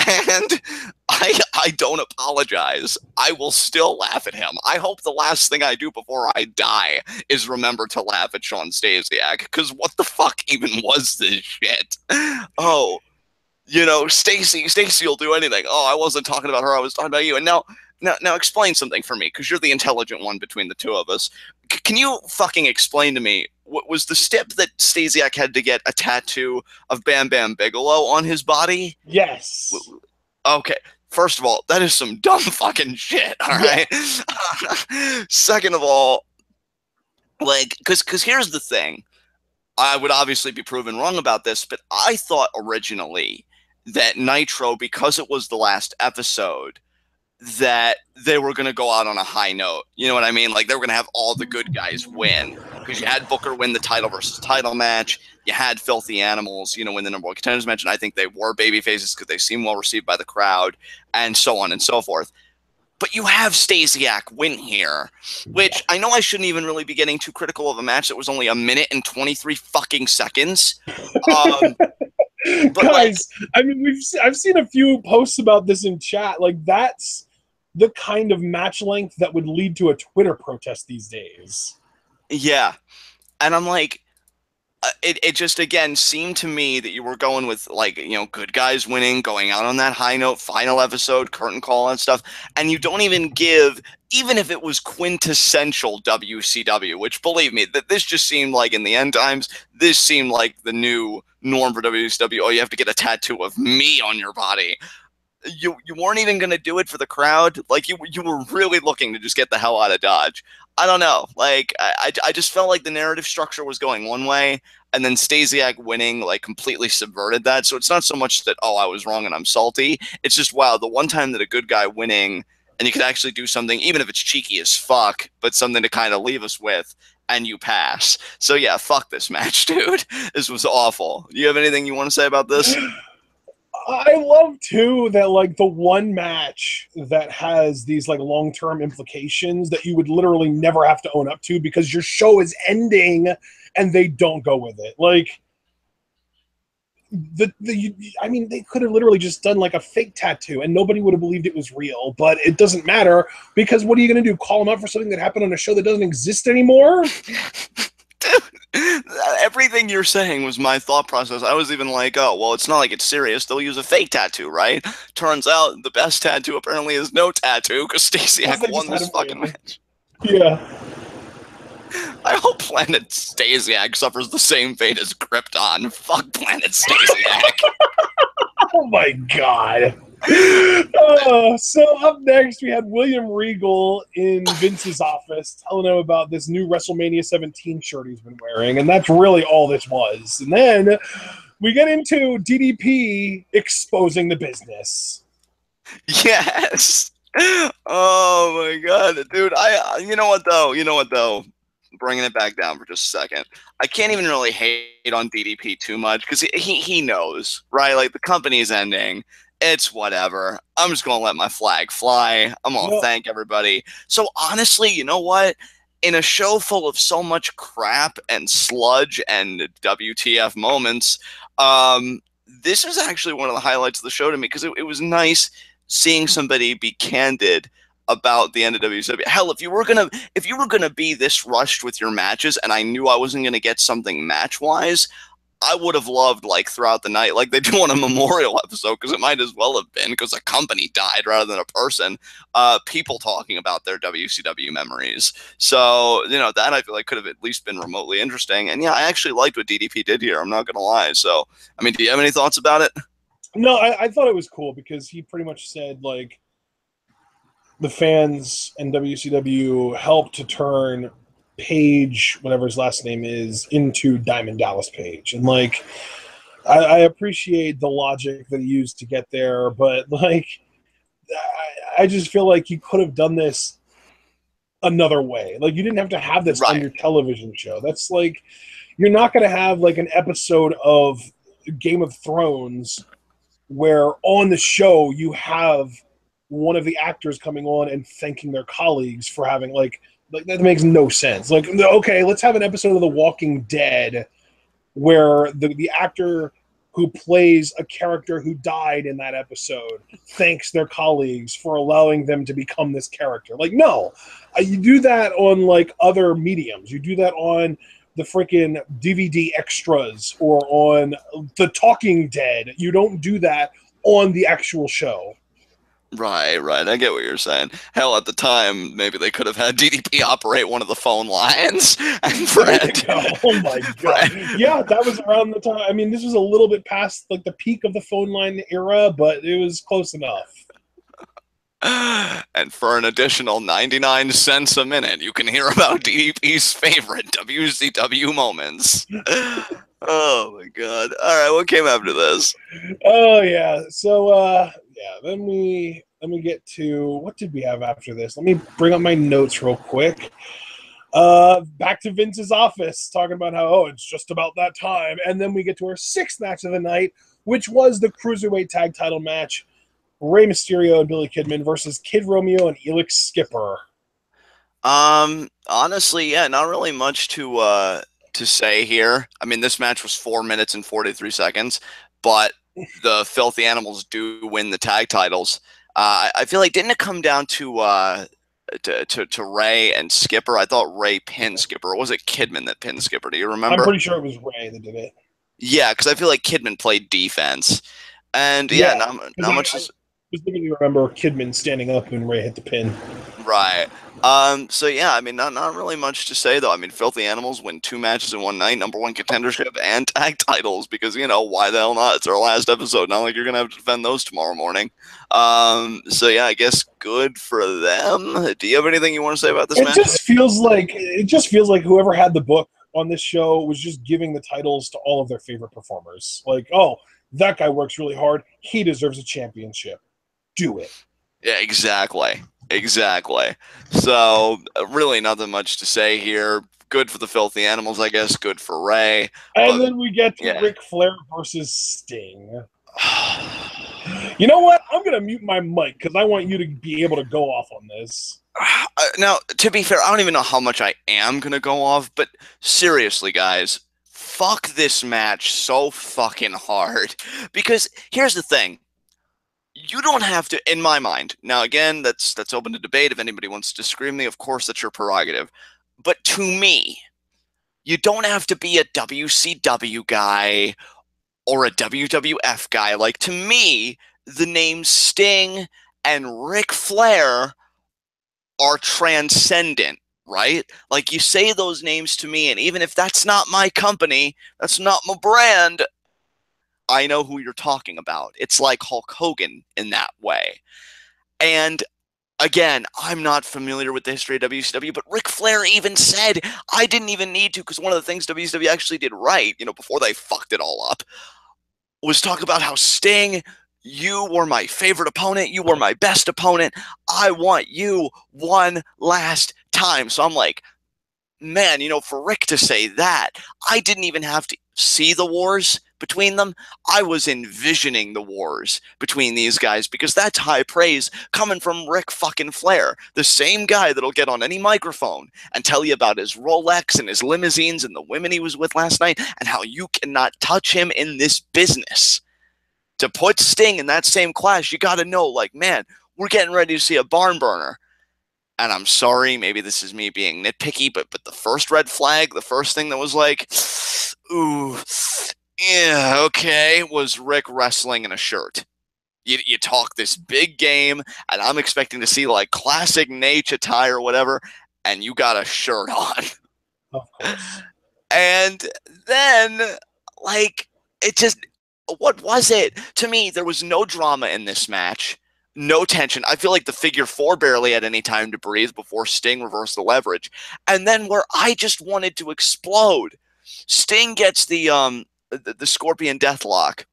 And I don't apologize. I will still laugh at him. I hope the last thing I do before I die is remember to laugh at Sean Stasiak. Because what the fuck even was this shit? Oh. You know, Stacy will do anything. Oh, I wasn't talking about her. I was talking about you. And now explain something for me, because you're the intelligent one between the two of us. Can you fucking explain to me, what was the step that Stasiak had to get a tattoo of Bam Bam Bigelow on his body? Yes. Okay. First of all, that is some dumb fucking shit, all right? Yeah. Second of all, like, because here's the thing. I would obviously be proven wrong about this, but I thought originally that Nitro, because it was the last episode, that they were going to go out on a high note. You know what I mean? Like, they were going to have all the good guys win. Because you had Booker win the title versus title match. You had Filthy Animals, you know, win the number one contenders match. And I think they were babyfaces because they seemed well received by the crowd, and so on and so forth. But you have Stasiak win here, which I know I shouldn't even really be getting too critical of a match that was only 1 minute and 23 fucking seconds. But guys, like, I mean, I've seen a few posts about this in chat. Like, that's the kind of match length that would lead to a Twitter protest these days. Yeah, and I'm like, it just, again, seemed to me that you were going with, like, you know, good guys winning, going out on that high note, final episode, curtain call and stuff, and you don't even give, even if it was quintessential WCW, which, believe me, that this just seemed like, in the end times, this seemed like the new norm for WCW. Oh, you have to get a tattoo of me on your body. You weren't even going to do it for the crowd. Like, you were really looking to just get the hell out of Dodge. I don't know. Like, I just felt like the narrative structure was going one way, and then Stasiak winning, like, completely subverted that. So it's not so much that, oh, I was wrong and I'm salty. It's just, wow, the one time that a good guy winning, and you could actually do something, even if it's cheeky as fuck, but something to kind of leave us with, and you pass. So yeah, fuck this match, dude. This was awful. Do you have anything you want to say about this? I love, too, that, like, the one match that has these, like, long-term implications that you would literally never have to own up to because your show is ending and they don't go with it. Like, I mean, they could have literally just done, like, a fake tattoo and nobody would have believed it was real, but it doesn't matter because what are you going to do, call them up for something that happened on a show that doesn't exist anymore? Everything you're saying was my thought process. I was even like, oh, well, it's not like it's serious. They'll use a fake tattoo, right? Turns out the best tattoo apparently is no tattoo because Stasiak won this fucking match. Yeah. I hope Planet Stasiak suffers the same fate as Krypton. Fuck Planet Stasiak. Oh my God. So up next we had William Regal in Vince's office telling him about this new WrestleMania 17 shirt he's been wearing, and that's really all this was. And then we get into DDP exposing the business. Yes. Oh my God, dude. You know what though? bringing it back down for just a second. I can't even really hate on DDP too much because he knows, right? Like, the company's ending. It's whatever. I'm just going to let my flag fly. I'm going to thank everybody. So honestly, you know what? In a show full of so much crap and sludge and WTF moments, this is actually one of the highlights of the show to me because it was nice seeing somebody be candid about the end of WCW. Hell, if you were gonna be this rushed with your matches, and I knew I wasn't gonna get something match wise, I would have loved, like, throughout the night, like they do on a memorial episode, because it might as well have been, because a company died rather than a person, people talking about their WCW memories. So, you know, that I feel like could have at least been remotely interesting. And yeah, I actually liked what DDP did here. I'm not going to lie. So, I mean, do you have any thoughts about it? No, I thought it was cool because he pretty much said, like, the fans and WCW helped to turn Page, whatever his last name is, into Diamond Dallas Page. And, like, I appreciate the logic that he used to get there, but, like, I just feel like you could have done this another way. Like, you didn't have to have this on your television show. That's like, you're not going to have, like, an episode of Game of Thrones where on the show you have one of the actors coming on and thanking their colleagues for having, like that makes no sense. Like, okay, let's have an episode of The Walking Dead where the actor who plays a character who died in that episode thanks their colleagues for allowing them to become this character. Like, no, you do that on, like, other mediums. You do that on the freaking DVD extras or on The Talking Dead. You don't do that on the actual show. Right. I get what you're saying. Hell, at the time, maybe they could have had DDP operate one of the phone lines. And Fred. Oh my god! Yeah, that was around the time. I mean, this was a little bit past, like, the peak of the phone line era, but it was close enough. And for an additional 99 cents a minute, you can hear about DDP's favorite WCW moments. Oh my god! All right, what came after this? Oh yeah, so then we get to, what did we have after this? Let me bring up my notes real quick. Back to Vince's office, talking about how, it's just about that time, and then we get to our sixth match of the night, which was the Cruiserweight Tag Title match. Rey Mysterio and Billy Kidman versus Kid Romeo and Elix Skipper. Honestly, yeah, not really much to say here. I mean, this match was 4 minutes and 43 seconds, but the Filthy Animals do win the tag titles. I feel like, didn't it come down to Ray and Skipper? I thought Ray pinned Skipper. Or was it Kidman that pinned Skipper? Do you remember? I'm pretty sure it was Ray that did it. Yeah, because I feel like Kidman played defense. And yeah, not much. I specifically remember Kidman standing up when Ray hit the pin. Right. So yeah, I mean, not really much to say though. I mean, Filthy Animals win 2 matches in one night, #1 contendership and tag titles, because, you know, why the hell not? It's our last episode. Not like you're gonna have to defend those tomorrow morning. So yeah, I guess good for them. Do you have anything you want to say about this match? It just feels like whoever had the book on this show was just giving the titles to all of their favorite performers. Like, oh, that guy works really hard. He deserves a championship. Do it. Yeah, exactly. So, really nothing much to say here. Good for the Filthy Animals, I guess. Good for Ray. And then we get to Ric Flair versus Sting. You know what? I'm going to mute my mic because I want you to be able to go off on this. Now, to be fair, I don't even know how much I am going to go off, but seriously, guys, fuck this match so fucking hard. Because here's the thing. You don't have to, in my mind. Now, again, that's open to debate. If anybody wants to disagree with me, of course, that's your prerogative. But to me, you don't have to be a WCW guy or a WWF guy. Like, to me, the names Sting and Ric Flair are transcendent, right? Like, you say those names to me, and even if that's not my company, that's not my brand, I know who you're talking about. It's like Hulk Hogan in that way. And again, I'm not familiar with the history of WCW, but Ric Flair even said, I didn't even need to, because one of the things WCW actually did right, you know, before they fucked it all up, was talk about how Sting, you were my favorite opponent, you were my best opponent, I want you one last time. So I'm like, man, you know, for Rick to say that, I didn't even have to see the wars between them. I was envisioning the wars between these guys because that's high praise coming from Ric fucking Flair, the same guy that'll get on any microphone and tell you about his Rolex and his limousines and the women he was with last night and how you cannot touch him in this business. To put Sting in that same class, you got to know, like, man, we're getting ready to see a barn burner. And I'm sorry, maybe this is me being nitpicky, but the first red flag, the first thing that was like, ooh, yeah, okay, was Rick wrestling in a shirt. You talk this big game, and I'm expecting to see, like, classic Nate attire or whatever, and you got a shirt on. Of course. And then, like, it just, what was it? To me, there was no drama in this match. No tension. I feel like the figure four barely had any time to breathe before Sting reversed the leverage. And then where I just wanted to explode, Sting gets the Scorpion Deathlock.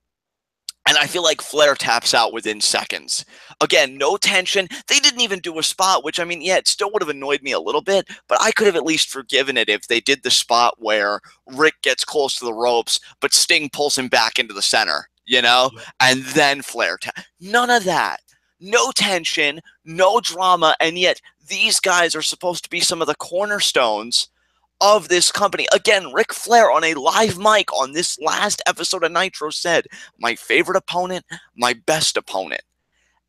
And I feel like Flair taps out within seconds. Again, no tension. They didn't even do a spot, which, I mean, yeah, it still would have annoyed me a little bit, but I could have at least forgiven it if they did the spot where Rick gets close to the ropes, but Sting pulls him back into the center, you know? Yeah. And then Flair none of that. No tension, no drama, and yet these guys are supposed to be some of the cornerstones of this company. Again, Ric Flair on a live mic on this last episode of Nitro said, my favorite opponent, my best opponent.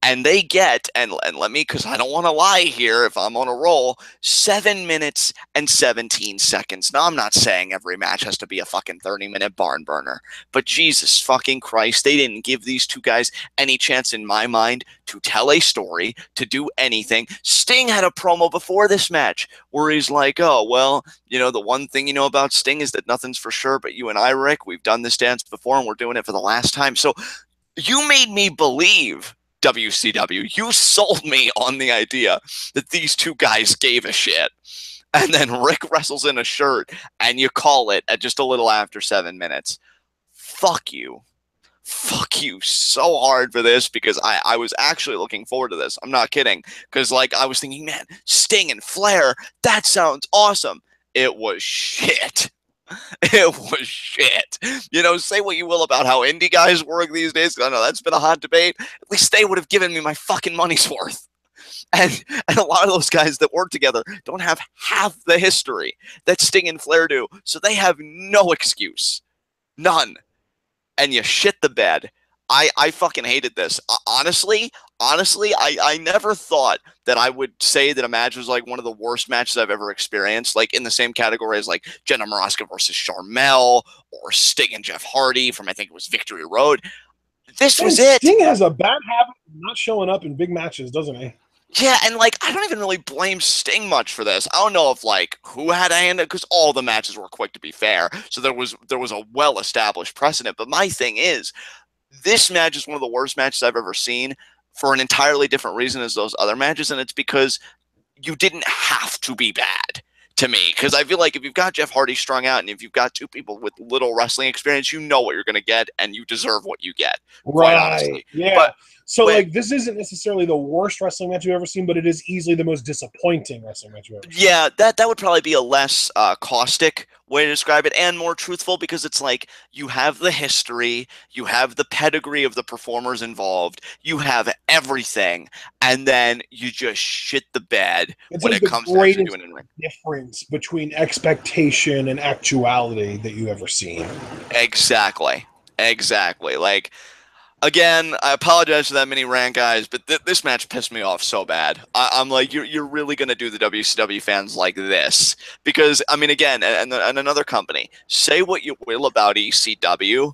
And they get, and let me, because I don't want to lie here if I'm on a roll, 7 minutes and 17 seconds. Now, I'm not saying every match has to be a fucking 30-minute barn burner, but Jesus fucking Christ, they didn't give these two guys any chance in my mind to tell a story, to do anything. Sting had a promo before this match where he's like, oh, well, you know, the one thing you know about Sting is that nothing's for sure, but you and I, Rick, we've done this dance before and we're doing it for the last time. So you made me believe, WCW, you sold me on the idea that these two guys gave a shit. And then Rick wrestles in a shirt and you call it at just a little after 7 minutes. Fuck you. Fuck you so hard for this, because I was actually looking forward to this. I'm not kidding. Because, like, I was thinking, man, Sting and Flair, that sounds awesome. It was shit. It was shit. You know, say what you will about how indie guys work these days. I know that's been a hot debate. At least they would have given me my fucking money's worth. And a lot of those guys that work together don't have half the history that Sting and Flair do. So they have no excuse. None. And you shit the bed. I fucking hated this. Honestly, I never thought that I would say that a match was like one of the worst matches I've ever experienced, like in the same category as like Jenna Morasca versus Sharmell or Sting and Jeff Hardy from, I think it was Victory Road. This was it. Sting has a bad habit of not showing up in big matches, doesn't he? Yeah, and like I don't even really blame Sting much for this. I don't know if like who had a hand in it, because all the matches were quick, to be fair. So there was a well-established precedent. But my thing is, this match is one of the worst matches I've ever seen for an entirely different reason as those other matches, and it's because you didn't have to be bad to me. Because I feel like if you've got Jeff Hardy strung out and if you've got two people with little wrestling experience, you know what you're going to get, and you deserve what you get, quite honestly. Yeah. So, like, this isn't necessarily the worst wrestling match you've ever seen, but it is easily the most disappointing wrestling match you've ever seen. Yeah, that would probably be a less caustic way to describe it, and more truthful, because it's like you have the history, you have the pedigree of the performers involved, you have everything, and then you just shit the bed when it comes to actually doing it. Difference between expectation and actuality that you've ever seen. Exactly. Like, again, I apologize for that mini rant, guys, but this match pissed me off so bad. I'm like, you're really going to do the WCW fans like this? Because, I mean, again, and another company, say what you will about ECW,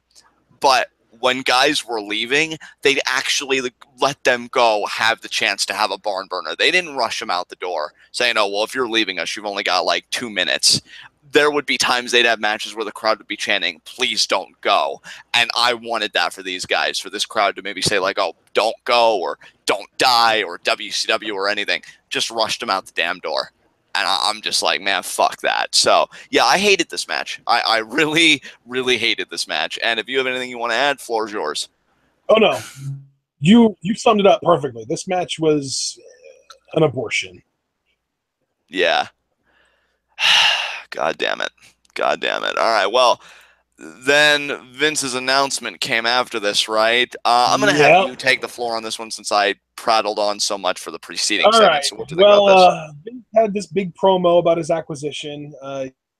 but when guys were leaving, they'd actually let them go have the chance to have a barn burner. They didn't rush them out the door saying, oh, well, if you're leaving us, you've only got like 2 minutes. There would be times they'd have matches where the crowd would be chanting, please don't go. And I wanted that for these guys, for this crowd to maybe say like, oh, don't go, or don't die, or WCW or anything. Just rushed them out the damn door. And I'm just like, man, fuck that. So, yeah, I hated this match. I really, really hated this match. And if you have anything you want to add, floor is yours. Oh, no. You summed it up perfectly. This match was an abortion. Yeah. God damn it. God damn it. All right, well, then Vince's announcement came after this, right? I'm going to have you take the floor on this one since I prattled on so much for the preceding segment. Right. So what do you think about this? Vince had this big promo about his acquisition.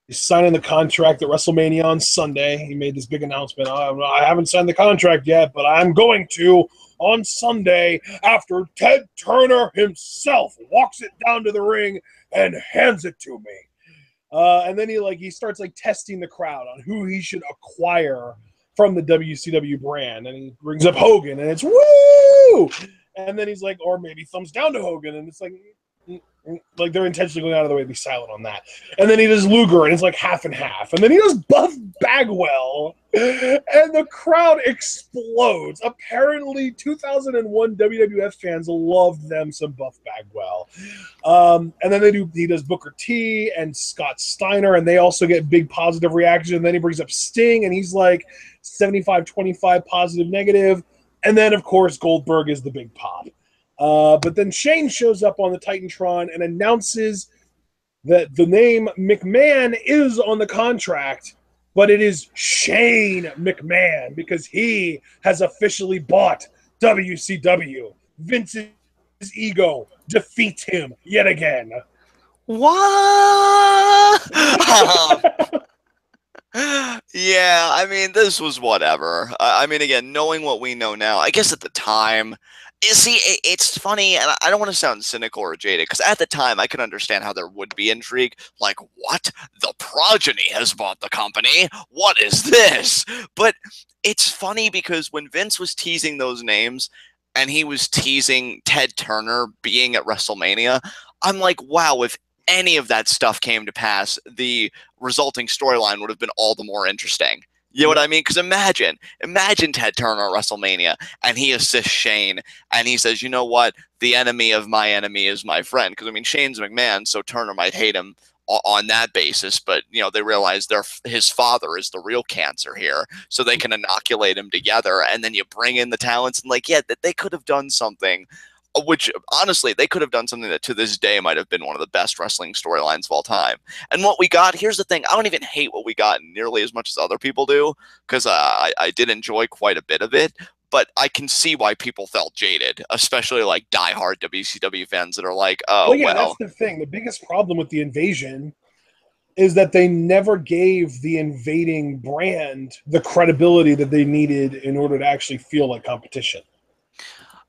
He's signing the contract at WrestleMania on Sunday. He made this big announcement. I haven't signed the contract yet, but I'm going to on Sunday after Ted Turner himself walks it down to the ring and hands it to me. And then he starts testing the crowd on who he should acquire from the WCW brand, and he brings up Hogan, and it's woo! And then he's like, or maybe thumbs down to Hogan, and it's like they're intentionally going out of the way to be silent on that. And then he does Luger, and it's like half and half. And then he does Buff Bagwell, and the crowd explodes. Apparently, 2001 WWF fans loved them some Buff Bagwell. And then he does Booker T and Scott Steiner, and they also get big positive reaction. And then he brings up Sting, and he's like 75-25 positive negative. And then, of course, Goldberg is the big pop. But then Shane shows up on the Titantron and announces that the name McMahon is on the contract, but it is Shane McMahon because he has officially bought WCW. Vince's ego defeats him yet again. What? Yeah, I mean, this was whatever. I mean, again, knowing what we know now, I guess at the time, you see, it's funny, and I don't want to sound cynical or jaded, because at the time, I can understand how there would be intrigue. Like, what? The progeny has bought the company? What is this? But it's funny because when Vince was teasing those names, and he was teasing Ted Turner being at WrestleMania, I'm like, wow, if any of that stuff came to pass, the resulting storyline would have been all the more interesting. You know what I mean? Because imagine Ted Turner at WrestleMania, and he assists Shane, and he says, you know what? The enemy of my enemy is my friend. Because, I mean, Shane's McMahon, so Turner might hate him on that basis, but, you know, they realize his father is the real cancer here, so they can inoculate him together, and then you bring in the talents, and, like, yeah, they could have done something, which, honestly, they could have done something that to this day might have been one of the best wrestling storylines of all time. And what we got, here's the thing, I don't even hate what we got nearly as much as other people do, because I did enjoy quite a bit of it, but I can see why people felt jaded, especially like diehard WCW fans that are like, oh, well. That's the thing. The biggest problem with the invasion is that they never gave the invading brand the credibility that they needed in order to actually feel like competition.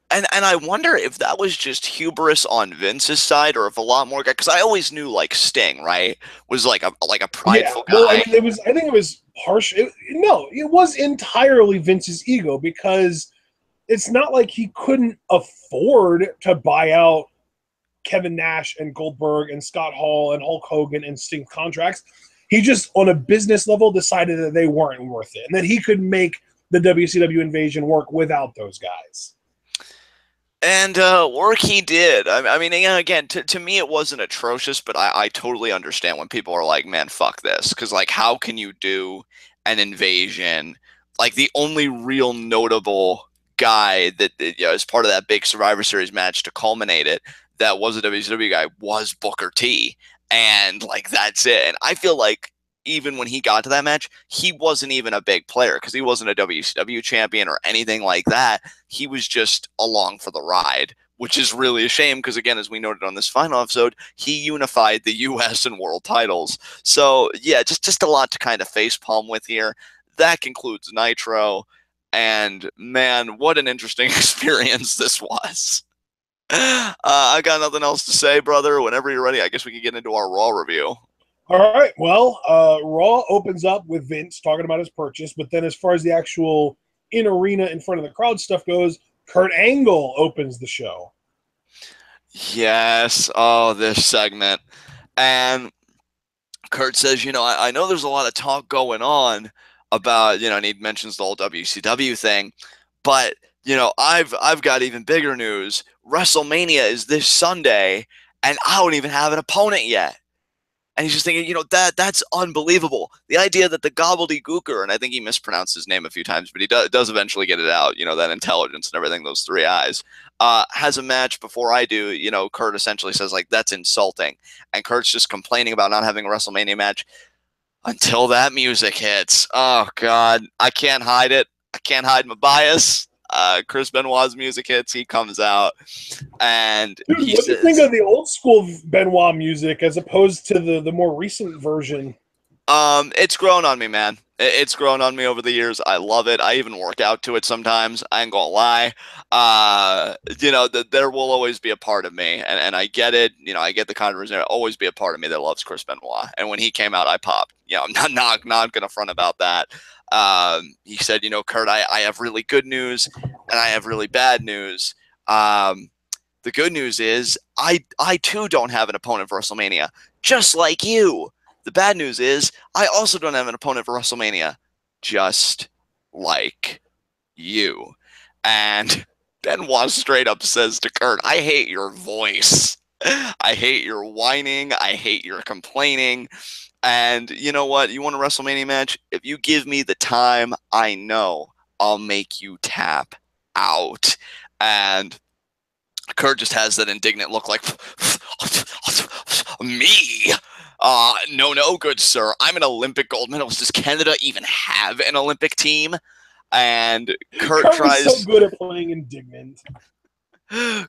And I wonder if that was just hubris on Vince's side, or if a lot more guys, because I always knew like Sting, right, was like a prideful guy. Well, I mean, I think it was harsh. No, it was entirely Vince's ego, because it's not like he couldn't afford to buy out Kevin Nash and Goldberg and Scott Hall and Hulk Hogan and Sting contracts. He just, on a business level, decided that they weren't worth it, and that he could make the WCW invasion work without those guys. And work he did. I mean, again, to me, it wasn't atrocious, but I totally understand when people are like, man, fuck this. Because, like, how can you do an invasion? Like, the only real notable guy that, you know, as part of that big Survivor Series match to culminate it, that was a WCW guy, was Booker T. And, like, that's it. And I feel like even when he got to that match, he wasn't even a big player because he wasn't a WCW champion or anything like that. He was just along for the ride, which is really a shame because, again, as we noted on this final episode, he unified the U.S. and world titles. So, yeah, just a lot to kind of facepalm with here. That concludes Nitro. And, man, what an interesting experience this was. I got nothing else to say, brother. Whenever you're ready, I guess we can get into our Raw review. All right. Well, Raw opens up with Vince talking about his purchase, but then as far as the actual in-arena, in front of the crowd stuff goes, Kurt Angle opens the show. Yes. Oh, this segment. And Kurt says, you know, I know there's a lot of talk going on about, you know, and he mentions the whole WCW thing, but, you know, I've got even bigger news. WrestleMania is this Sunday, and I don't even have an opponent yet. And he's just thinking, that's unbelievable. The idea that the gobbledygooker, and I think he mispronounced his name a few times, but he does eventually get it out, that intelligence and everything, those three eyes, has a match before I do. Kurt essentially says, like, that's insulting. And Kurt's just complaining about not having a WrestleMania match until that music hits. Oh, God. I can't hide it. I can't hide my bias. Chris Benoit's music hits. He comes out, and dude, what do you think of the old school Benoit music as opposed to the more recent version? It's grown on me, man. It's grown on me over the years. I love it. I even work out to it sometimes. I ain't gonna lie. There will always be a part of me, and I get it. I get the controversy. There'll always be a part of me that loves Chris Benoit. And when he came out, I popped. I'm not gonna front about that. He said, Kurt, I have really good news and I have really bad news. The good news is I too don't have an opponent for WrestleMania, just like you. The bad news is I also don't have an opponent for WrestleMania, just like you. And Benoit straight up says to Kurt, I hate your voice. I hate your whining. I hate your complaining. And you know what? You want a WrestleMania match? If you give me the time, I know I'll make you tap out. And Kurt just has that indignant look like, me? No, good sir. I'm an Olympic gold medalist. Does Canada even have an Olympic team? And Kurt tries. So good at playing indignant.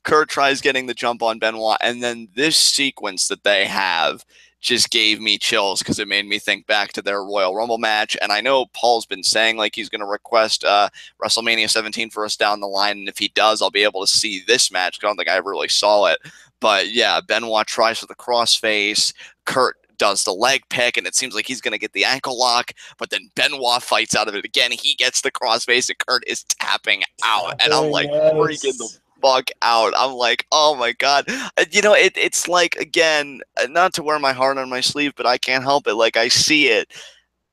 Kurt tries getting the jump on Benoit, and then this sequence that they have just gave me chills because it made me think back to their Royal Rumble match. And I know Paul's been saying like he's going to request WrestleMania 17 for us down the line, and if he does, I'll be able to see this match. I don't think I ever really saw it, but yeah, Benoit tries for the crossface. Kurt does the leg pick, and it seems like he's going to get the ankle lock, but then Benoit fights out of it again. He gets the crossface, and Kurt is tapping out, and I'm like, freaking the fuck out. I'm like, oh my God. It's like, again, not to wear my heart on my sleeve, but I can't help it. Like, I see it,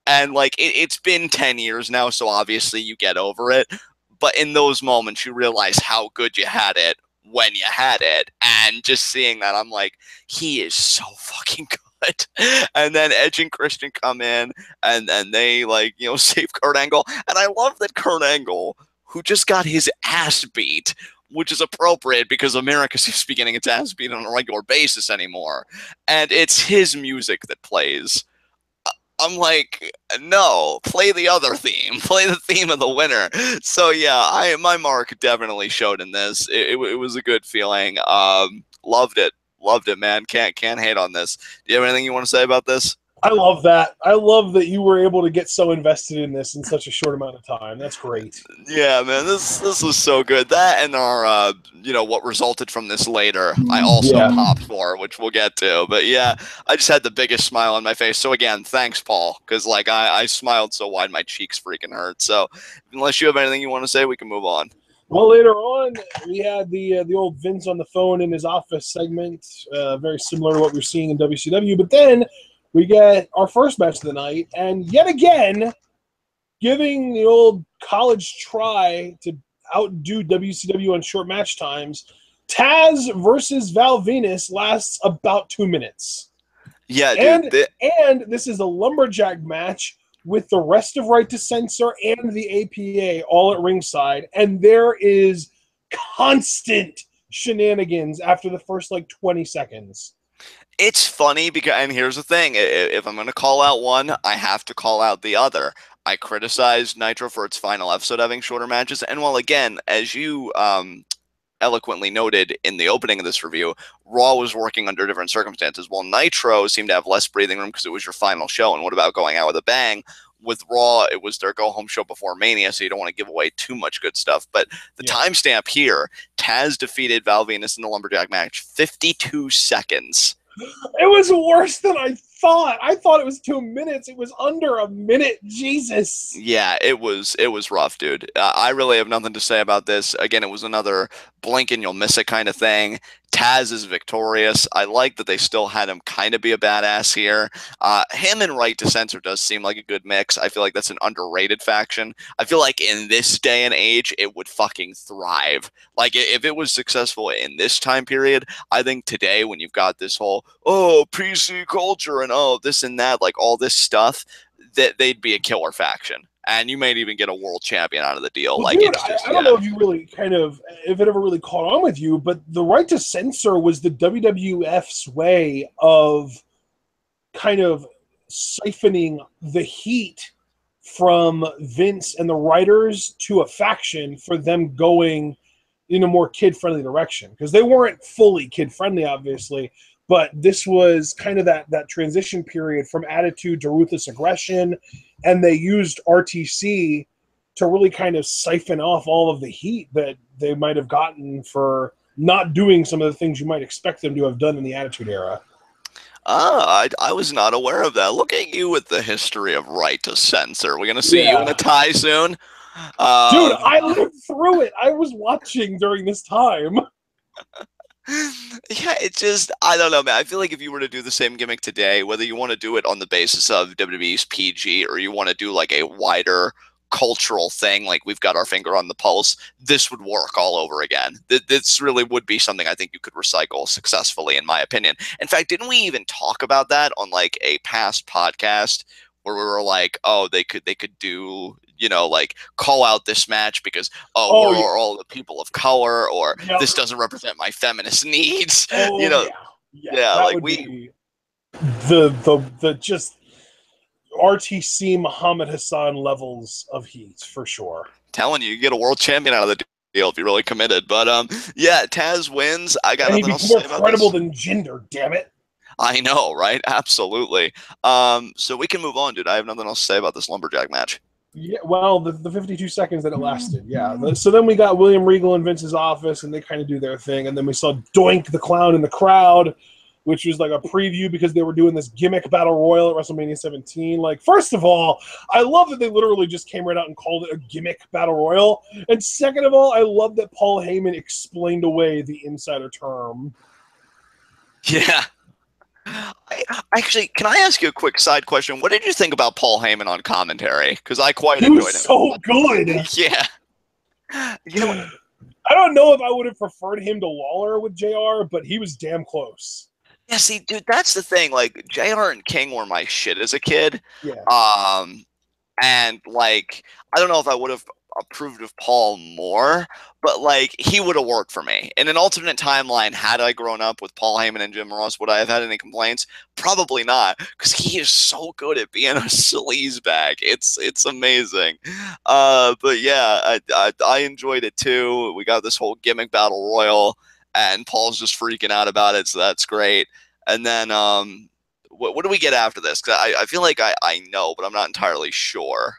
and like, it's been 10 years now, so obviously you get over it, but in those moments, you realize how good you had it when you had it, and just seeing that, I'm like, he is so fucking good. And then Edge and Christian come in, and they, like, save Kurt Angle, and I love that Kurt Angle, who just got his ass beat, which is appropriate because America seems to be getting its ass beat on a regular basis anymore, and it's his music that plays. I'm like, no, play the other theme. Play the theme of the winner. So yeah, my mark definitely showed in this. It was a good feeling. Loved it, man. Can't hate on this. Do you have anything you want to say about this? I love that. I love that you were able to get so invested in this in such a short amount of time. That's great. Yeah, man, this was so good. That and our, what resulted from this later, I also popped for, which we'll get to. But yeah, I just had the biggest smile on my face. So again, thanks, Paul, because like I smiled so wide my cheeks freaking hurt. So unless you have anything you want to say, we can move on. Well, later on, we had the old Vince on the phone in his office segment, very similar to what we're seeing in WCW. But then we get our first match of the night, and yet again, giving the old college try to outdo WCW on short match times, Taz versus Val Venus lasts about 2 minutes. Yeah, dude. And this is a lumberjack match with the rest of Right to Censor and the APA all at ringside, and there is constant shenanigans after the first, 20 seconds. It's funny because, and here's the thing, if I'm going to call out one, I have to call out the other. I criticized Nitro for its final episode having shorter matches, and while, again, as you eloquently noted in the opening of this review, Raw was working under different circumstances. While Nitro seemed to have less breathing room because it was your final show, and what about going out with a bang? With Raw, it was their go-home show before Mania, so you don't want to give away too much good stuff. But the timestamp here, Taz defeated Val Venus in the lumberjack match, 52 seconds. It was worse than I thought. I thought it was 2 minutes. It was under a minute. Jesus. Yeah, it was rough, dude. I really have nothing to say about this. Again, it was another blink and you'll miss it kind of thing. Taz is victorious. I like that they still had him kind of be a badass here. Him and Right to Censor does seem like a good mix. I feel like that's an underrated faction. I feel like in this day and age, it would fucking thrive. Like, if it was successful in this time period, I think today when you've got this whole, PC culture and oh, this and that, like all this stuff, that they'd be a killer faction. And you might even get a world champion out of the deal. Well, like, dude, I don't know if you really if it ever really caught on with you, but the right to censor was the WWF's way of kind of siphoning the heat from Vince and the writers to a faction for them going in a more kid-friendly direction. Because they weren't fully kid-friendly, obviously, but this was kind of that transition period from attitude to ruthless aggression, and they used RTC to really kind of siphon off all of the heat that they might have gotten for not doing some of the things you might expect them to have done in the Attitude Era. I was not aware of that. Look at you with the history of right to censor. We're going to see you in a tie soon. Dude, I lived through it. I was watching during this time. Yeah, it's just, I don't know, man. I feel like if you were to do the same gimmick today, whether you want to do it on the basis of WWE's PG or you want to do like a wider cultural thing, like we've got our finger on the pulse, this would work all over again. This really would be something I think you could recycle successfully, in my opinion. In fact, didn't we even talk about that on like a past podcast where we were like, oh, they could do, you know, like call out this match because we're all the people of color, or this doesn't represent my feminist needs. You know, like we the just RTC Muhammad Hassan levels of heat for sure. Telling you get a world champion out of the deal if you're really committed. But yeah, Taz wins. I got nothing else to say about this. More credible than Jinder, damn it. I know, right? Absolutely. So we can move on, dude. I have nothing else to say about this lumberjack match. Yeah, well, the 52 seconds that it lasted, yeah. So then we got William Regal in Vince's office, and they kind of do their thing. And then we saw Doink the Clown in the crowd, which was like a preview because they were doing this gimmick battle royal at WrestleMania 17. Like, first of all, I love that they literally just came right out and called it a gimmick battle royal. And second of all, I love that Paul Heyman explained away the insider term. Yeah. Actually, can I ask you a quick side question? What did you think about Paul Heyman on commentary? Because I quite enjoyed it. He was so good. Yeah. You know, I don't know if I would have preferred him to Lawler with JR, but he was damn close. Yeah, see, dude, that's the thing. Like, JR and King were my shit as a kid. Yeah. And, like, I don't know if I would have approved of Paul more, but, like, he would have worked for me. In an alternate timeline, had I grown up with Paul Heyman and Jim Ross, would I have had any complaints? Probably not, because he is so good at being a sleazebag. It's amazing. But, yeah, I enjoyed it, too. We got this whole gimmick battle royal, and Paul's just freaking out about it, so that's great. And then, what do we get after this? Because I feel like I know, but I'm not entirely sure.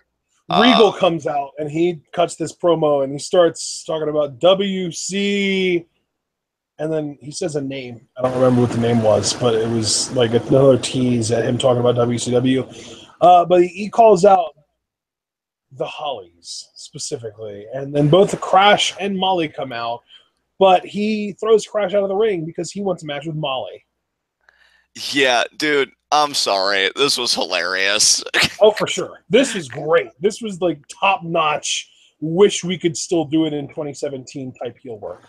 Regal comes out, and he cuts this promo, and he starts talking about WC, and then he says a name. I don't remember what the name was, but it was like another tease at him talking about WCW. But he calls out the Hollies, specifically, and then both Crash and Molly come out, but he throws Crash out of the ring because he wants a match with Molly. Yeah, dude, I'm sorry. This was hilarious. Oh, for sure. This was great. This was like top-notch. Wish we could still do it in 2017 type heel work.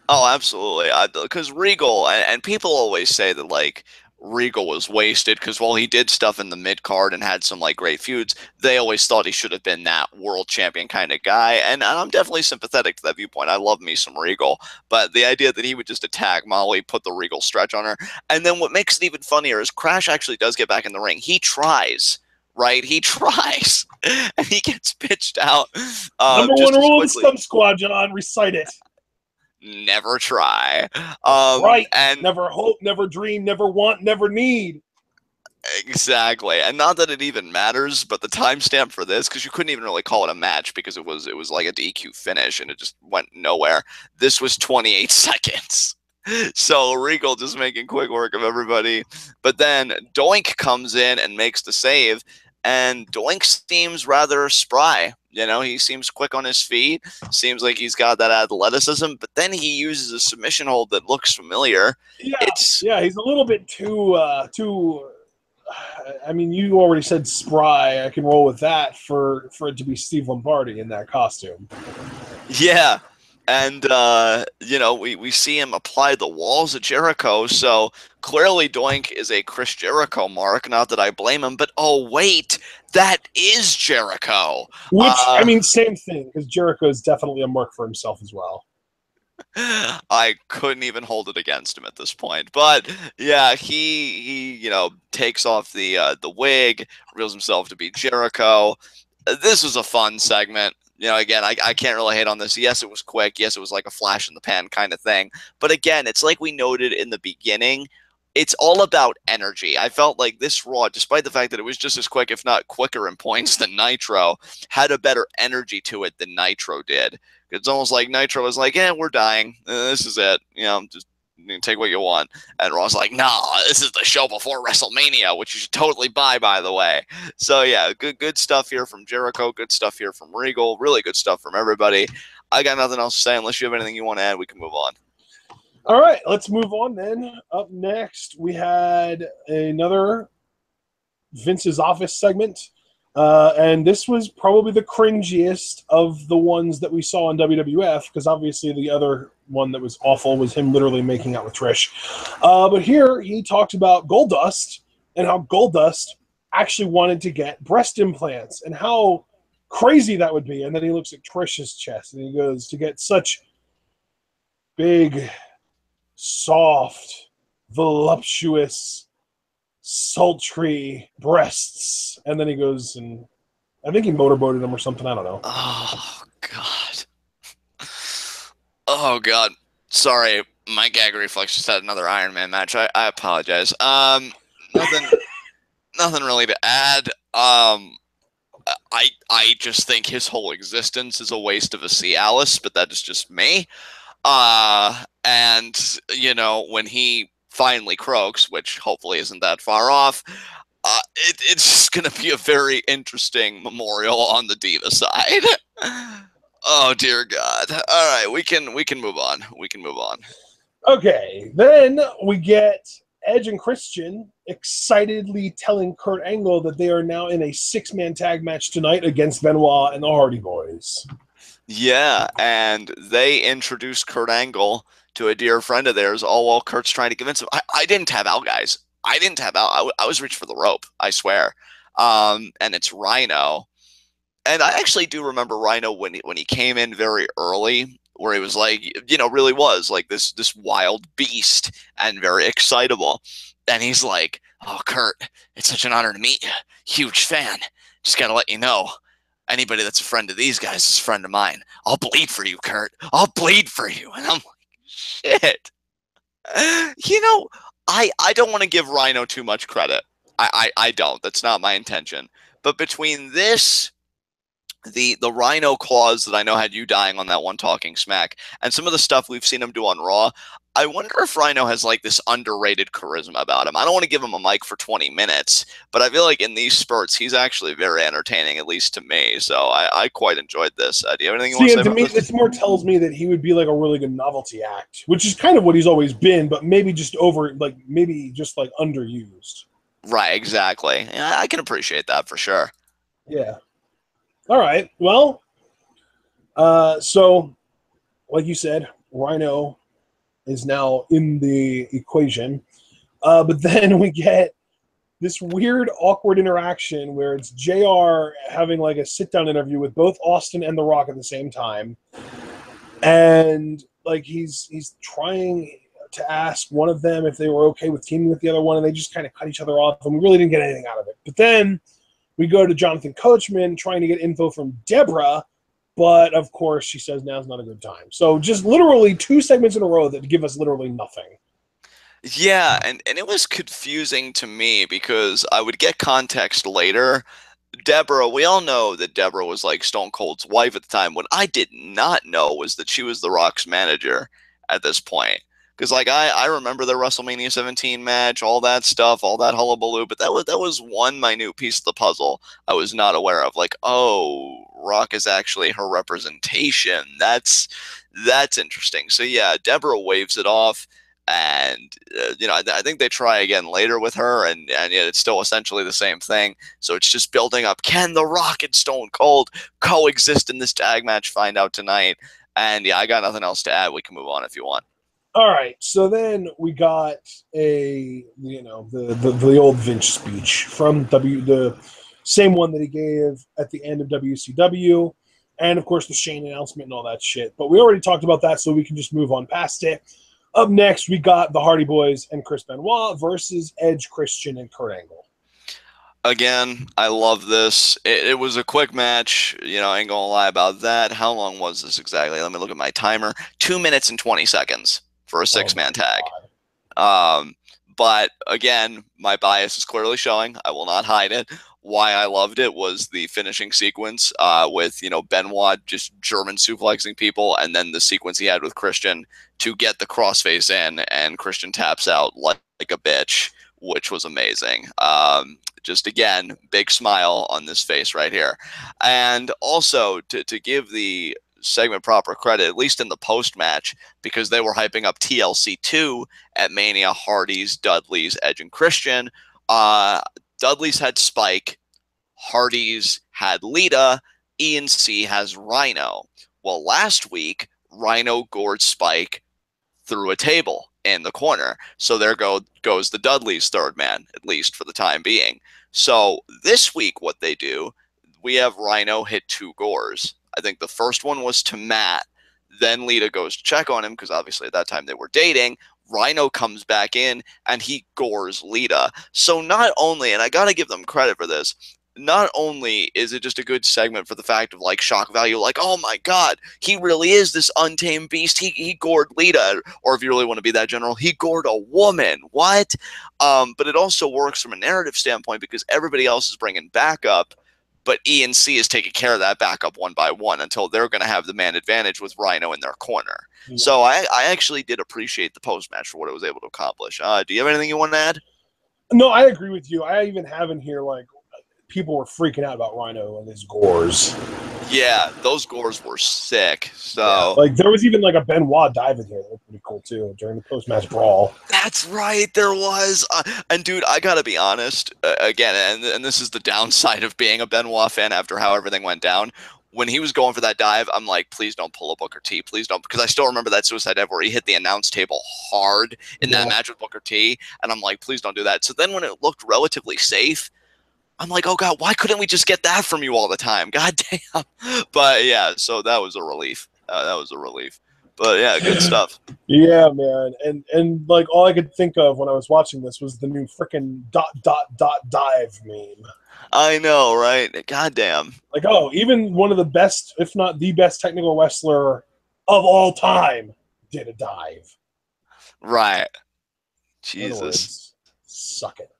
Oh, absolutely. Because Regal, and people always say that, like, Regal was wasted because while he did stuff in the mid-card and had some, like, great feuds, they always thought he should have been that world champion kind of guy, and I'm definitely sympathetic to that viewpoint. I love me some Regal, but the idea that he would just attack Molly, put the Regal stretch on her, and then what makes it even funnier is Crash actually does get back in the ring. He tries, right? He tries, and he gets pitched out. Number one rule of the Stump Squad, John. Recite it. Never try. Right. And never hope, never dream, never want, never need. Exactly. And not that it even matters, but the timestamp for this, because you couldn't even really call it a match because it was like a DQ finish and it just went nowhere. This was 28 seconds. So Regal just making quick work of everybody. But then Doink comes in and makes the save, and Doink seems rather spry. You know, he seems quick on his feet, seems like he's got that athleticism, but then he uses a submission hold that looks familiar. Yeah, he's a little bit too, I mean, you already said spry. I can roll with that for it to be Steve Lombardi in that costume. Yeah. And, you know, we see him apply the walls of Jericho, so clearly Doink is a Chris Jericho mark, not that I blame him, but oh, wait, that is Jericho. Which, I mean, same thing, because Jericho is definitely a mark for himself as well. I couldn't even hold it against him at this point. But yeah, he you know, takes off the wig, reveals himself to be Jericho. This was a fun segment. You know, again, I can't really hate on this. Yes, it was quick. Yes, it was like a flash in the pan kind of thing. But again, it's like we noted in the beginning, it's all about energy. I felt like this Raw, despite the fact that it was just as quick, if not quicker in points than Nitro, had a better energy to it than Nitro did. It's almost like Nitro was like, we're dying. This is it. You know, just take what you want. And Raw's like, no, this is the show before WrestleMania, which you should totally buy, by the way. So yeah, good stuff here from Jericho. Good stuff here from Regal. Really good stuff from everybody. I got nothing else to say. Unless you have anything you want to add, we can move on. All right, let's move on then. Up next, we had another Vince's Office segment. And this was probably the cringiest of the ones that we saw on WWF, because obviously the other one that was awful was him literally making out with Trish. But here he talks about Goldust and how Goldust actually wanted to get breast implants and how crazy that would be. And then he looks at Trish's chest and he goes, to get such big, soft, voluptuous, sultry breasts. And then he goes and I think he motorboated him or something. I don't know. Oh, God. Oh, God. Sorry. My gag reflex just had another Iron Man match. I apologize. Nothing really to add. I just think his whole existence is a waste of a Cialis, but that is just me. And, you know, when he finally croaks, which hopefully isn't that far off, it's going to be a very interesting memorial on the Diva side. Oh, dear God. All right, we can move on. We can move on. Okay, then we get Edge and Christian excitedly telling Kurt Angle that they are now in a 6-man tag match tonight against Benoit and the Hardy Boys. Yeah, and they introduced Kurt Angle to a dear friend of theirs, all while Kurt's trying to convince him. I didn't tap out, guys. I didn't tap out. I was reaching for the rope, I swear. And it's Rhino. And I actually do remember Rhino when he came in very early, where he was like, you know, really was like this wild beast and very excitable. And he's like, oh, Kurt, it's such an honor to meet you. Huge fan. Just got to let you know, anybody that's a friend of these guys is a friend of mine. I'll bleed for you, Kurt. I'll bleed for you. And I'm like, shit. You know, I don't want to give Rhino too much credit. I don't. That's not my intention. But between this, the Rhino clause that I know had you dying on that one Talking Smack, and some of the stuff we've seen him do on Raw, I wonder if Rhino has like this underrated charisma about him. I don't want to give him a mic for 20 minutes, but I feel like in these spurts, he's actually very entertaining, at least to me. So I quite enjoyed this. Do you have anything you want to say to about me, this? This more tells me that he would be like a really good novelty act, which is kind of what he's always been, but maybe just underused. Right, exactly. Yeah, I can appreciate that for sure. Yeah. All right. Well, so like you said, Rhino is now in the equation. But then we get this weird, awkward interaction where it's JR having like a sit-down interview with both Austin and The Rock at the same time. And like he's trying to ask one of them if they were okay with teaming with the other one, and they just kind of cut each other off, and we really didn't get anything out of it. But then we go to Jonathan Coachman trying to get info from Deborah, but of course she says now's not a good time. So just literally 2 segments in a row that give us literally nothing. Yeah, and it was confusing to me because I would get context later. Deborah, we all know that Deborah was like Stone Cold's wife at the time. What I did not know was that she was The Rock's manager at this point. Because like I remember the WrestleMania 17 match, all that stuff, all that hullabaloo, but that was one minute piece of the puzzle I was not aware of. Like, oh, Rock is actually her representation. That's interesting. So yeah, Deborah waves it off, and you know, I think they try again later with her, and yet it's still essentially the same thing. So it's just building up. Can The Rock and Stone Cold coexist in this tag match? Find out tonight. And yeah, I got nothing else to add. We can move on if you want. All right, so then we got the old Vince speech from the same one that he gave at the end of WCW, and of course the Shane announcement and all that shit. But we already talked about that, so we can just move on past it. Up next, we got the Hardy Boys and Chris Benoit versus Edge, Christian, and Kurt Angle. Again, I love this. It was a quick match. You know, I ain't gonna lie about that. How long was this exactly? Let me look at my timer. 2 minutes and 20 seconds for a 6-man tag. But again, my bias is clearly showing. I will not hide it. Why I loved it was the finishing sequence with, you know, Benoit just German suplexing people, and then the sequence he had with Christian to get the crossface in, and Christian taps out like a bitch, which was amazing. Just again, big smile on this face right here. And also to give the segment proper credit, at least in the post-match, because they were hyping up TLC 2 at Mania, Hardy's, Dudley's, Edge, and Christian. Dudley's had Spike, Hardy's had Lita, ENC has Rhino. Well, last week, Rhino gored Spike through a table in the corner. So there goes the Dudley's third man, at least for the time being. So this week, what they do, we have Rhino hit 2 gores. I think the first one was to Matt. Then Lita goes to check on him because obviously at that time they were dating. Rhino comes back in and he gores Lita. So not only, and I got to give them credit for this, not only is it just a good segment for the fact of like shock value, like, oh my God, he really is this untamed beast. He gored Lita, or if you really want to be that general, he gored a woman. What? But it also works from a narrative standpoint because everybody else is bringing backup, but ENC is taking care of that backup one by one until they're going to have the man advantage with Rhino in their corner. Yeah. So I actually did appreciate the post-match for what it was able to accomplish. Do you have anything you want to add? No, I agree with you. I even have in here, like, people were freaking out about Rhino and his gores. Yeah, those gores were sick. So, yeah, like, there was even like a Benoit dive in here that was pretty cool too during the post-match brawl. That's right, there was. And dude, I gotta be honest. Again, and this is the downside of being a Benoit fan after how everything went down. When he was going for that dive, I'm like, please don't pull a Booker T. Please don't, because I still remember that suicide dive where he hit the announce table hard in that match with Booker T. And I'm like, please don't do that. So then when it looked relatively safe, I'm like, oh God, why couldn't we just get that from you all the time? God damn. But yeah, so that was a relief. But yeah, good stuff. Yeah, man. And like all I could think of when I was watching this was the new freaking ... dive meme. I know, right? God damn. Like, oh, even one of the best, if not the best technical wrestler of all time did a dive. Right. Jesus. Words, suck it.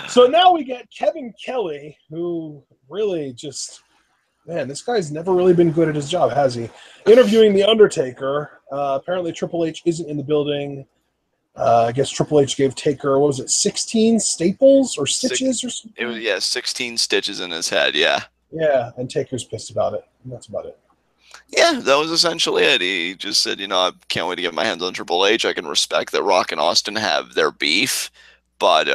So now we get Kevin Kelly, who really just, man, this guy's never really been good at his job, has he? Interviewing The Undertaker. Apparently Triple H isn't in the building. I guess Triple H gave Taker, what was it, 16 staples or stitches or something? It was, yeah, 16 stitches in his head, yeah. Yeah, and Taker's pissed about it. And that's about it. Yeah, that was essentially it. He just said, you know, I can't wait to get my hands on Triple H. I can respect that Rock and Austin have their beef. But,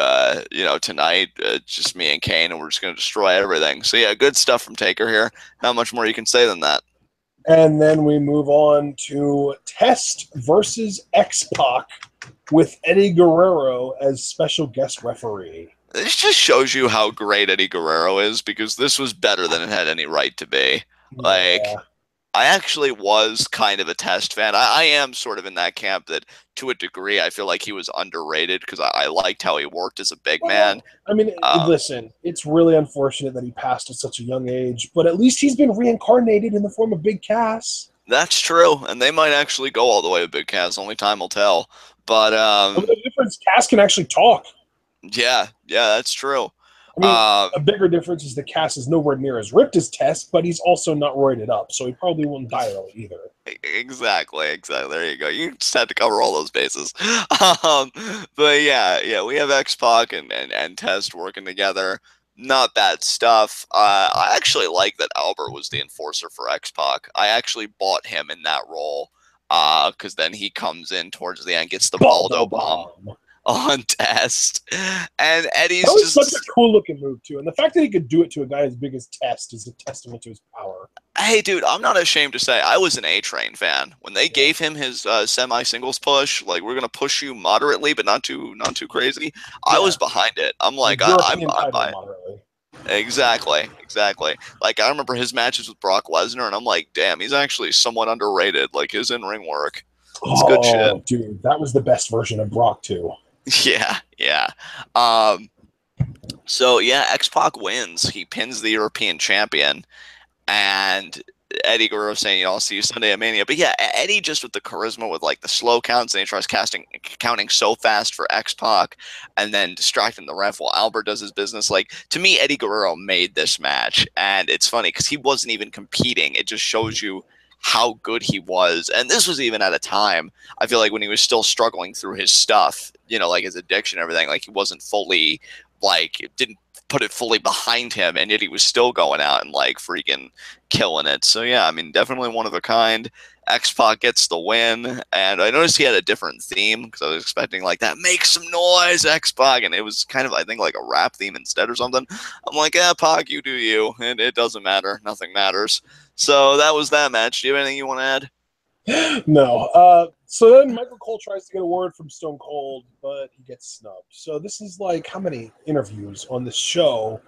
you know, tonight, just me and Kane, and we're just going to destroy everything. So, yeah, good stuff from Taker here. Not much more you can say than that. And then we move on to Test versus X-Pac with Eddie Guerrero as special guest referee. This just shows you how great Eddie Guerrero is, because this was better than it had any right to be. Like, I actually was kind of a Test fan. I am sort of in that camp that, to a degree, I feel like he was underrated because I liked how he worked as a big man. I mean, listen, it's really unfortunate that he passed at such a young age, but at least he's been reincarnated in the form of Big Cass. That's true, and they might actually go all the way with Big Cass. Only time will tell. But the difference, Cass can actually talk. Yeah, that's true. I mean, a bigger difference is that Cass is nowhere near as ripped as Test, but he's also not roided up, so he probably won't die early either. Exactly. There you go. You just had to cover all those bases. But yeah, we have X-Pac and Test working together. Not bad stuff. I actually like that Albert was the enforcer for X-Pac. I actually bought him in that role because then he comes in towards the end, gets the Baldo bomb on Test, and Eddie's that was just such a cool looking move too, and the fact that he could do it to a guy as big as Test is a testament to his power. Hey, dude, I'm not ashamed to say I was an A-Train fan. When they gave him his semi-singles push, like we're gonna push you moderately, but not too crazy. I was behind it. I'm like, I'm moderately. Exactly. Like I remember his matches with Brock Lesnar, and I'm like, damn, he's actually somewhat underrated. Like his in-ring work, it's good shit. Dude, that was the best version of Brock too. Yeah. So yeah, X-Pac wins. He pins the European champion. And Eddie Guerrero saying, I'll see you Sunday at Mania. But yeah, Eddie just with the charisma, with like the slow counts, and he tries counting so fast for X-Pac and then distracting the ref while Albert does his business. Like, to me, Eddie Guerrero made this match. And it's funny because he wasn't even competing. It just shows you how good he was. And this was even at a time, I feel like, when he was still struggling through his stuff, like his addiction and everything. Like, he wasn't fully, didn't put it fully behind him, and yet he was still going out and like freaking killing it. So yeah, I mean, definitely one of a kind. X-Pac gets the win, and I noticed he had a different theme because I was expecting like that, make some noise, X-Pac, and it was kind of, I think, like a rap theme instead or something. I'm like, yeah, Pac, you do you, and it doesn't matter, nothing matters. So that was that match. Do you have anything you want to add? No. So then Michael Cole tries to get a word from Stone Cold, but he gets snubbed. So this is like how many interviews on this show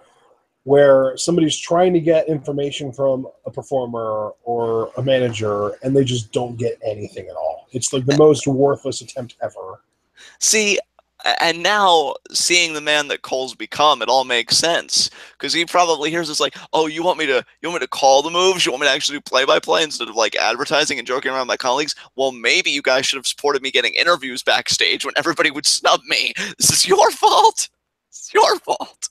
where somebody's trying to get information from a performer or a manager, and they just don't get anything at all. It's like the most worthless attempt ever. See, and now seeing the man that Cole's become, it all makes sense because he probably hears this like, oh, you want me to call the moves? You want me to actually do play-by-play instead of like advertising and joking around with my colleagues? Well, maybe you guys should have supported me getting interviews backstage when everybody would snub me. This is your fault. It's your fault.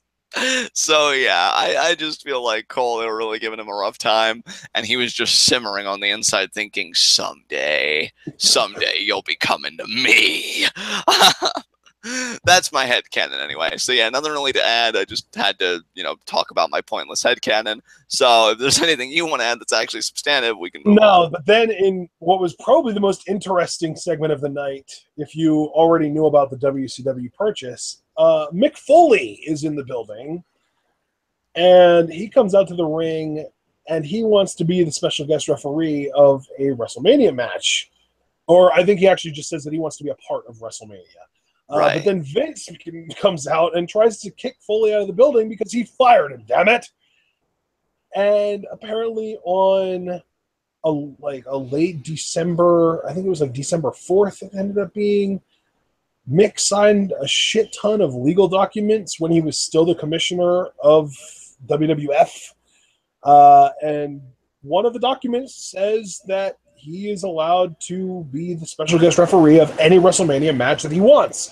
So yeah, I just feel like Cole, they were really giving him a rough time, and he was just simmering on the inside thinking, someday you'll be coming to me. That's my headcanon anyway. So yeah, nothing really to add. I just had to, talk about my pointless headcanon. So if there's anything you want to add that's actually substantive, we can move on. But then in what was probably the most interesting segment of the night, if you already knew about the WCW purchase, Mick Foley is in the building, and he comes out to the ring, and he wants to be the special guest referee of a WrestleMania match. Or I think he actually just says that he wants to be a part of WrestleMania. Right. But then Vince comes out and tries to kick Foley out of the building because he fired him, damn it. And apparently on a late December, I think it was like December 4th, it ended up being, Mick signed a shit ton of legal documents when he was still the commissioner of WWF. And one of the documents says that he is allowed to be the special guest referee of any WrestleMania match that he wants.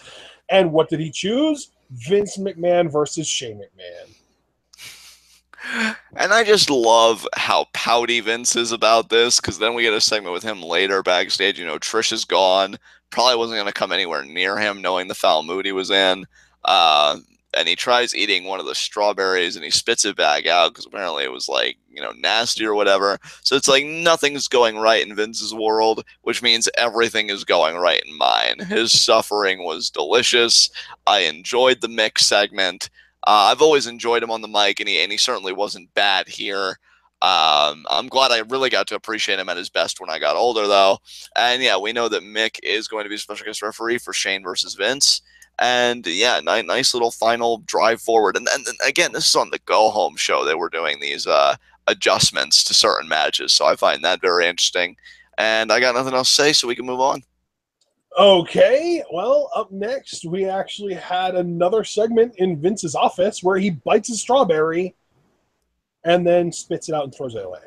And what did he choose? Vince McMahon versus Shane McMahon. And I just love how pouty Vince is about this, because then we get a segment with him later backstage. Trish is gone. Probably wasn't going to come anywhere near him, knowing the foul mood he was in. And he tries eating one of the strawberries, and he spits it back out because apparently it was like, nasty or whatever. So it's like nothing's going right in Vince's world, which means everything is going right in mine. His suffering was delicious. I enjoyed the mix segment. I've always enjoyed him on the mic, and he certainly wasn't bad here. I'm glad I really got to appreciate him at his best when I got older, though. And yeah, we know that Mick is going to be a special guest referee for Shane versus Vince. And yeah, nice little final drive forward. And again, this is on the Go Home show that we're doing these adjustments to certain matches. So I find that very interesting. And I got nothing else to say, so we can move on. Okay, well, up next, we actually had another segment in Vince's office where he bites a strawberry and then spits it out and throws it away.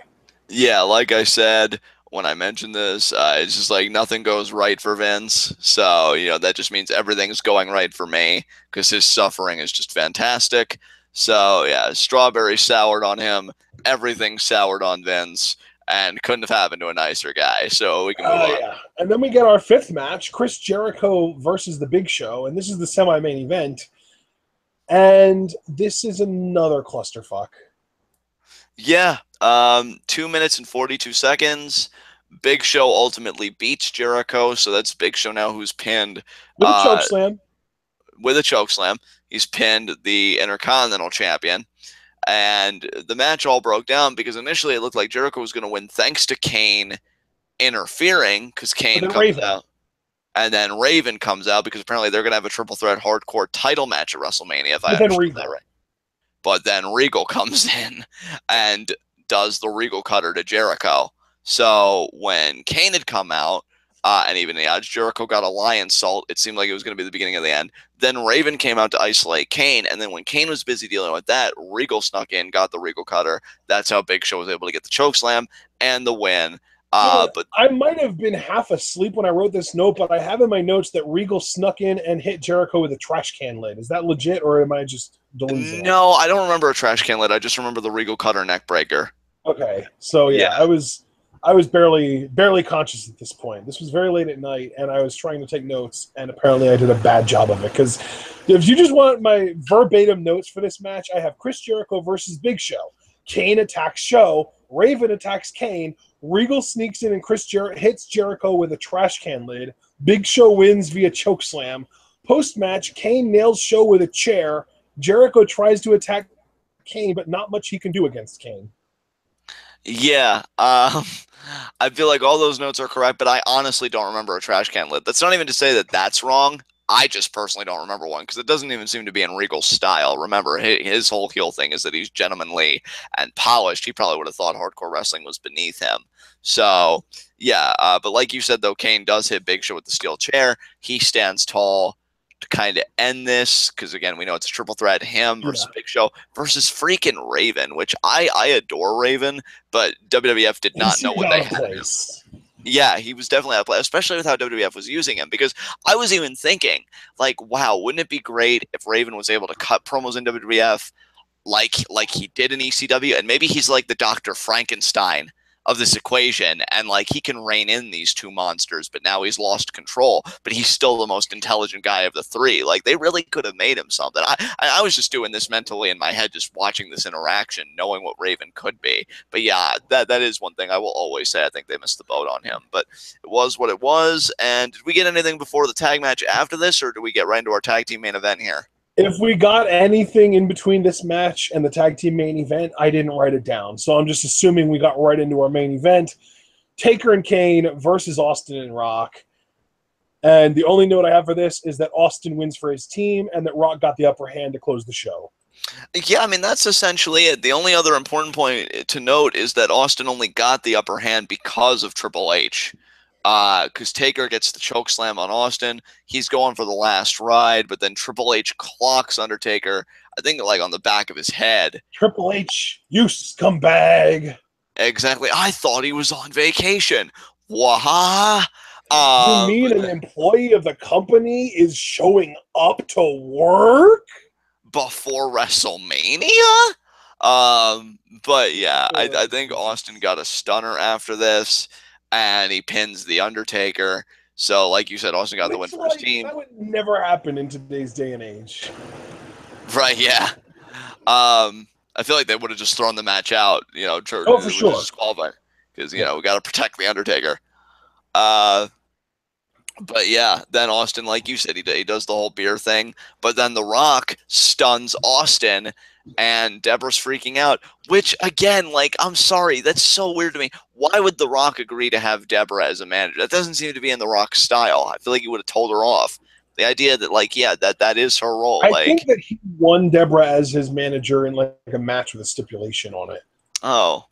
Yeah, like I said, when I mentioned this, it's just like nothing goes right for Vince. So, that just means everything's going right for me because his suffering is just fantastic. So, yeah, strawberry soured on him. Everything soured on Vince. And couldn't have happened to a nicer guy. So we can move on. Yeah. And then we get our fifth match, Chris Jericho versus The Big Show. And this is the semi-main event. And this is another clusterfuck. Yeah. 2 minutes and 42 seconds. Big Show ultimately beats Jericho. So that's Big Show now who's pinned. With a chokeslam. With a chokeslam. He's pinned the Intercontinental Champion. And the match all broke down because initially it looked like Jericho was going to win thanks to Kane interfering because Kane comes out. And then Raven comes out because apparently they're going to have a triple threat hardcore title match at WrestleMania, if I understand that right. But then Regal comes in and does the Regal cutter to Jericho. So when Kane had come out, and even Jericho got a lion salt, it seemed like it was going to be the beginning of the end. Then Raven came out to isolate Kane, and then when Kane was busy dealing with that, Regal snuck in, got the Regal cutter. That's how Big Show was able to get the chokeslam and the win. But I might have been half asleep when I wrote this note, but I have in my notes that Regal snuck in and hit Jericho with a trash can lid. Is that legit, or am I just delusional? No, I don't remember a trash can lid. I just remember the Regal cutter neck breaker. Okay, so yeah. I was barely conscious at this point. This was very late at night, and I was trying to take notes, and apparently I did a bad job of it. Because if you just want my verbatim notes for this match, I have Chris Jericho versus Big Show. Kane attacks Show. Raven attacks Kane. Regal sneaks in and hits Jericho with a trash can lid. Big Show wins via chokeslam. Post-match, Kane nails Show with a chair. Jericho tries to attack Kane, but not much he can do against Kane. Yeah, I feel like all those notes are correct, but I honestly don't remember a trash can lid. That's not even to say that that's wrong. I just personally don't remember one because it doesn't even seem to be in Regal's style. Remember, his whole heel thing is that he's gentlemanly and polished. He probably would have thought hardcore wrestling was beneath him. So, yeah, but like you said, though, Kane does hit Big Show with the steel chair. He stands tall to kind of end this because, again, we know it's a triple threat, him versus Big Show versus freaking Raven, which I adore Raven, but WWF did not know what they had. Yeah, he was definitely out of place, especially with how WWF was using him, because I was even thinking, like, wow, wouldn't it be great if Raven was able to cut promos in WWF like he did in ECW, and maybe he's like the Dr. Frankenstein of this equation, and like he can rein in these two monsters, but now he's lost control, but he's still the most intelligent guy of the three. Like, they really could have made him something. I was just doing this mentally in my head, just watching this interaction, knowing what Raven could be. But yeah, that is one thing I will always say. I think they missed the boat on him, but it was what it was. And did we get anything before the tag match after this, or do we get right into our tag team main event here? If we got anything in between this match and the tag team main event, I didn't write it down. So I'm just assuming we got right into our main event. Taker and Kane versus Austin and Rock. And the only note I have for this is that Austin wins for his team and that Rock got the upper hand to close the show. Yeah, I mean, that's essentially it. The only other important point to note is that Austin only got the upper hand because of Triple H. Because Taker gets the choke slam on Austin. He's going for the last ride, but then Triple H clocks Undertaker, I think, like on the back of his head. Triple H, you scumbag. Exactly. I thought he was on vacation. Wah. You mean an employee of the company is showing up to work? Before WrestleMania? But yeah, I think Austin got a stunner after this. And he pins the Undertaker. So, like you said, Austin got the win for his team. That would never happen in today's day and age. Right, yeah. I feel like they would have just thrown the match out, for sure. Disqualified. Because, we got to protect the Undertaker. But yeah, then Austin, like you said, he does the whole beer thing. But then The Rock stuns Austin, and Deborah's freaking out. Which, again, I'm sorry, that's so weird to me. Why would The Rock agree to have Deborah as a manager? That doesn't seem to be in The Rock's style. I feel like he would have told her off. The idea that, that is her role. I think that he won Deborah as his manager in, a match with a stipulation on it. Oh.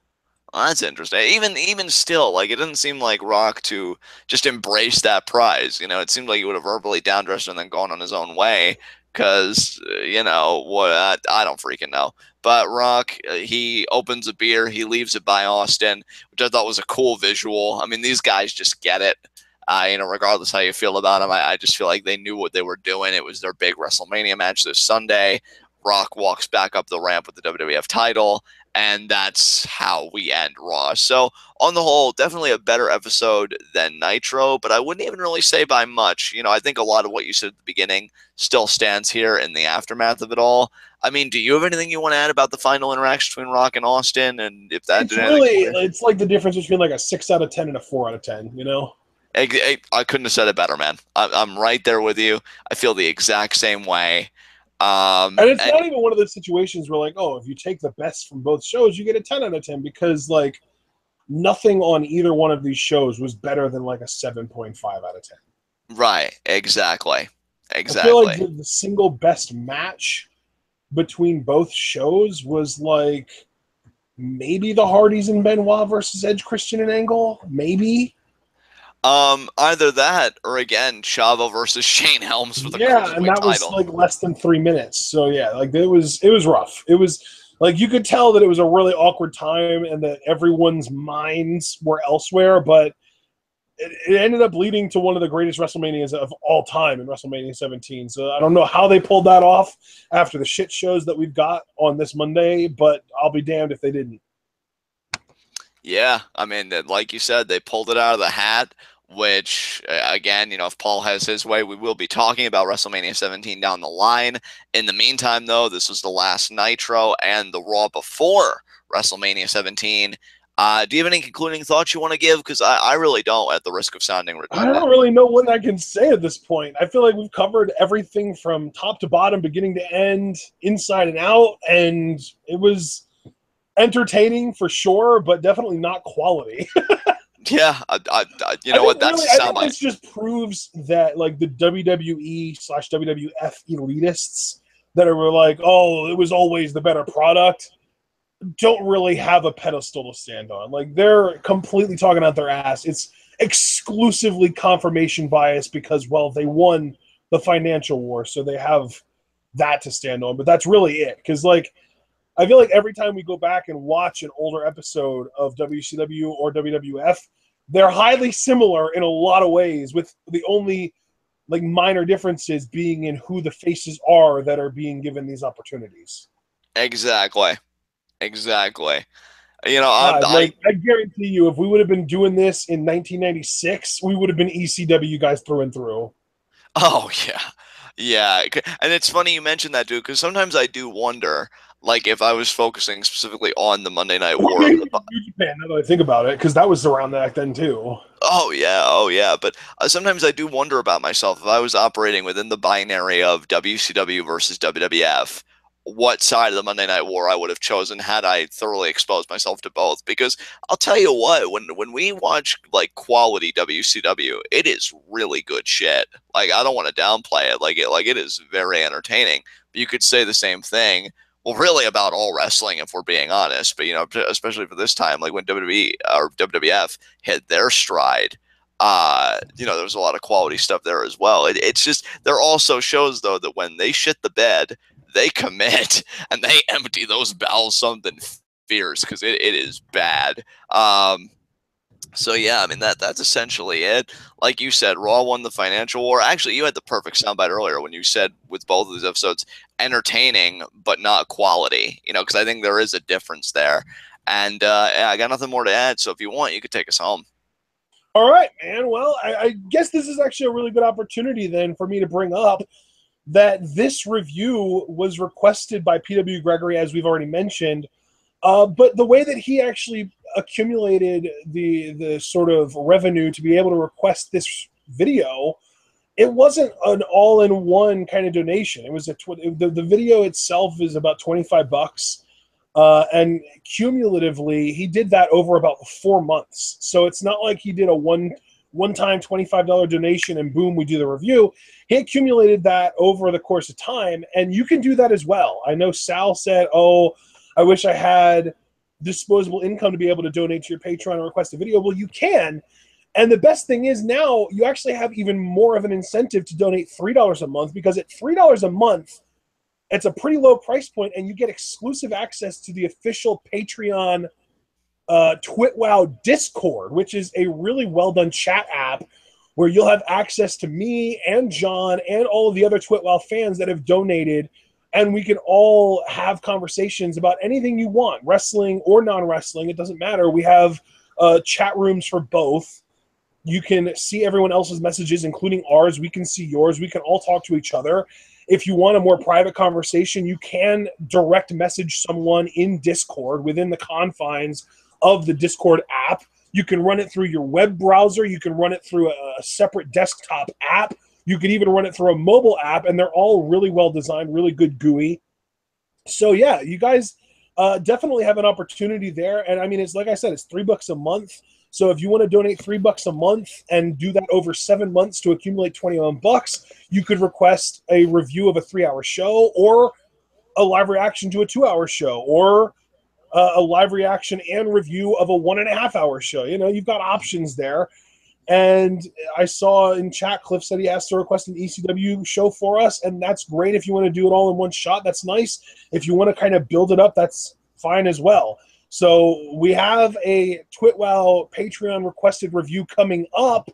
Well, that's interesting. Even still, it doesn't seem like Rock to just embrace that prize. It seemed like he would have verbally down-dressed and then gone on his own way. Because, what, I don't freaking know. But Rock, he opens a beer. He leaves it by Austin, which I thought was a cool visual. I mean, these guys just get it. Regardless how you feel about them, I just feel like they knew what they were doing. It was their big WrestleMania match this Sunday. Rock walks back up the ramp with the WWF title. And that's how we end Raw. So, on the whole, definitely a better episode than Nitro, but I wouldn't even really say by much. I think a lot of what you said at the beginning still stands here in the aftermath of it all. I mean, do you have anything you want to add about the final interaction between Rock and Austin? And if that it's like the difference between a 6 out of 10 and a 4 out of 10, I couldn't have said it better, man. I'm right there with you. I feel the exact same way. And it's not even one of those situations where, like, oh, if you take the best from both shows, you get a 10 out of 10, because, like, nothing on either one of these shows was better than, like, a 7.5 out of 10. Right, exactly. I feel like the single best match between both shows was, like, maybe the Hardys and Benoit versus Edge, Christian, and Angle, maybe. Either that or, again, Chavo versus Shane Helms for the Cruiserweight and that title. was like less than 3 minutes. So yeah, like it was rough. It was like you could tell that it was a really awkward time and that everyone's minds were elsewhere, but it ended up leading to one of the greatest WrestleManias of all time in WrestleMania 17. So I don't know how they pulled that off after the shit shows that we've got on this Monday, but I'll be damned if they didn't. Yeah, I mean, like you said, they pulled it out of the hat, which, again, you know, if Paul has his way, we will be talking about WrestleMania 17 down the line. In the meantime, though, this was the last Nitro and the Raw before WrestleMania 17. Do you have any concluding thoughts you want to give? Because I really don't, at the risk of sounding redundant. I don't really know what I can say at this point. I feel like we've covered everything from top to bottom, beginning to end, inside and out, and it was entertaining for sure, but definitely not quality. Yeah, you know what? That's really, I think this just proves that, like, the WWE/WWF elitists that are like, oh, it was always the better product, don't really have a pedestal to stand on. Like, they're completely talking out their ass. It's exclusively confirmation bias because, well, they won the financial war, so they have that to stand on. But that's really it. Because, like, I feel like every time we go back and watch an older episode of WCW or WWF, they're highly similar in a lot of ways, with the only, like, minor differences being in who the faces are that are being given these opportunities. Exactly. You know, I guarantee you, if we would have been doing this in 1996, we would have been ECW guys through and through. Oh, yeah. Yeah. And it's funny you mentioned that, dude, because sometimes I do wonder, like, if I was focusing specifically on the Monday Night War. New Japan, now that I think about it, because that was around back then, too. Oh, yeah. But sometimes I do wonder about myself. If I was operating within the binary of WCW versus WWF, what side of the Monday Night War I would have chosen had I thoroughly exposed myself to both. Because I'll tell you what, when we watch, like, quality WCW, it is really good shit. Like, I don't want to downplay it. Like it is very entertaining. But you could say the same thing, well, really about all wrestling, if we're being honest. But, you know, especially for this time, like when WWE or WWF hit their stride, you know, there was a lot of quality stuff there as well. It's just, there also shows, though, that when they shit the bed, they commit and they empty those bowels something fierce, because it is bad. So yeah, I mean, that's essentially it. Like you said, Raw won the financial war. Actually, you had the perfect soundbite earlier when you said, with both of these episodes, entertaining but not quality. You know, because I think there is a difference there. And yeah, I got nothing more to add. So if you want, you could take us home. All right, man. Well, I guess this is actually a really good opportunity then for me to bring up that this review was requested by PW Gregory, as we've already mentioned. But the way that he actually accumulated the sort of revenue to be able to request this video, it wasn't an all-in-one kind of donation. It was the video itself is about $25, and cumulatively he did that over about 4 months. So it's not like he did a one-time $25 donation and boom, we do the review. He accumulated that over the course of time, and you can do that as well. I know Sal said, oh, I wish I had disposable income to be able to donate to your Patreon and request a video. Well, you can. And the best thing is now you actually have even more of an incentive to donate $3 a month, because at $3 a month, it's a pretty low price point, and you get exclusive access to the official Patreon TWitWoW Discord, which is a really well-done chat app where you'll have access to me and John and all of the other TWitWoW fans that have donated, and we can all have conversations about anything you want, wrestling or non-wrestling. It doesn't matter. We have chat rooms for both. You can see everyone else's messages, including ours. We can see yours. We can all talk to each other. If you want a more private conversation, you can direct message someone in Discord within the confines of the Discord app. You can run it through your web browser. You can run it through a separate desktop app. You could even run it through a mobile app, and they're all really well designed, really good GUI. So yeah, you guys definitely have an opportunity there. And I mean, it's like I said, it's $3 a month. So if you want to donate $3 a month and do that over 7 months to accumulate $21, you could request a review of a 3-hour show, or a live reaction to a 2-hour show, or a live reaction and review of a 1.5-hour show. You know, you've got options there. And I saw in chat, Cliff said he asked to request an ECW show for us, and that's great. If you want to do it all in one shot, that's nice. If you want to kind of build it up, that's fine as well. So we have a TWitWoW Patreon requested review coming up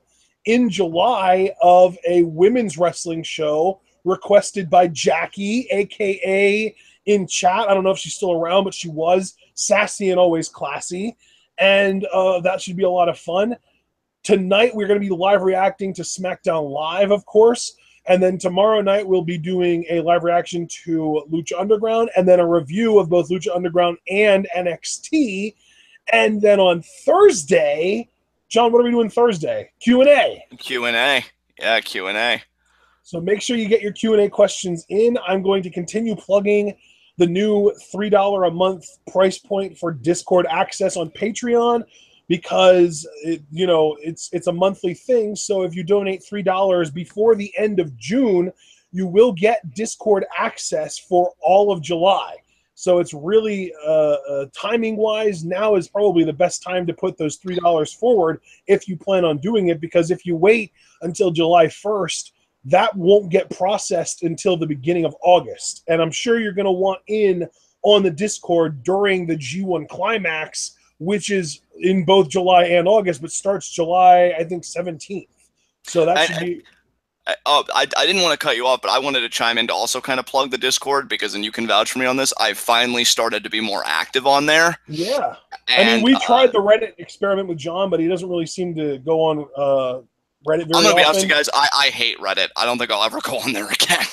in July of a women's wrestling show requested by Jackie, a.k.a. in chat. I don't know if she's still around, but she was sassy and always classy. And that should be a lot of fun. Tonight, we're going to be live reacting to SmackDown Live, of course. And then tomorrow night, we'll be doing a live reaction to Lucha Underground, and then a review of both Lucha Underground and NXT. And then on Thursday, John, what are we doing Thursday? Q&A. Q&A. Yeah, Q&A. So make sure you get your Q&A questions in. I'm going to continue plugging the new $3 a month price point for Discord access on Patreon, because it's a monthly thing. So if you donate $3 before the end of June, you will get Discord access for all of July. So it's really timing wise, now is probably the best time to put those $3 forward if you plan on doing it, because if you wait until July 1st, that won't get processed until the beginning of August. And I'm sure you're going to want in on the Discord during the G1 Climax, which is in both July and August, but starts July, I think, 17th. So that should be... I didn't want to cut you off, but I wanted to chime in to also kind of plug the Discord, because, and you can vouch for me on this, I finally started to be more active on there. Yeah. And, I mean, we tried the Reddit experiment with John, but he doesn't really seem to go on Reddit very often. I'm going to be honest with you guys, I hate Reddit. I don't think I'll ever go on there again.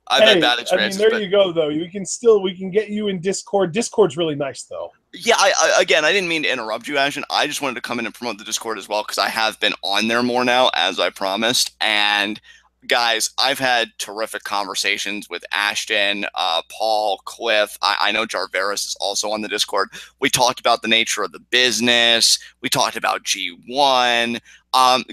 I've had bad experiences. I mean, there you go, though. We can get you in Discord. Discord's really nice, though. Yeah, I didn't mean to interrupt you, Ashton. I just wanted to come in and promote the Discord as well, because I have been on there more now, as I promised. And guys, I've had terrific conversations with Ashton, Paul, Cliff. I know Jarveris is also on the Discord. We talked about the nature of the business. We talked about G1.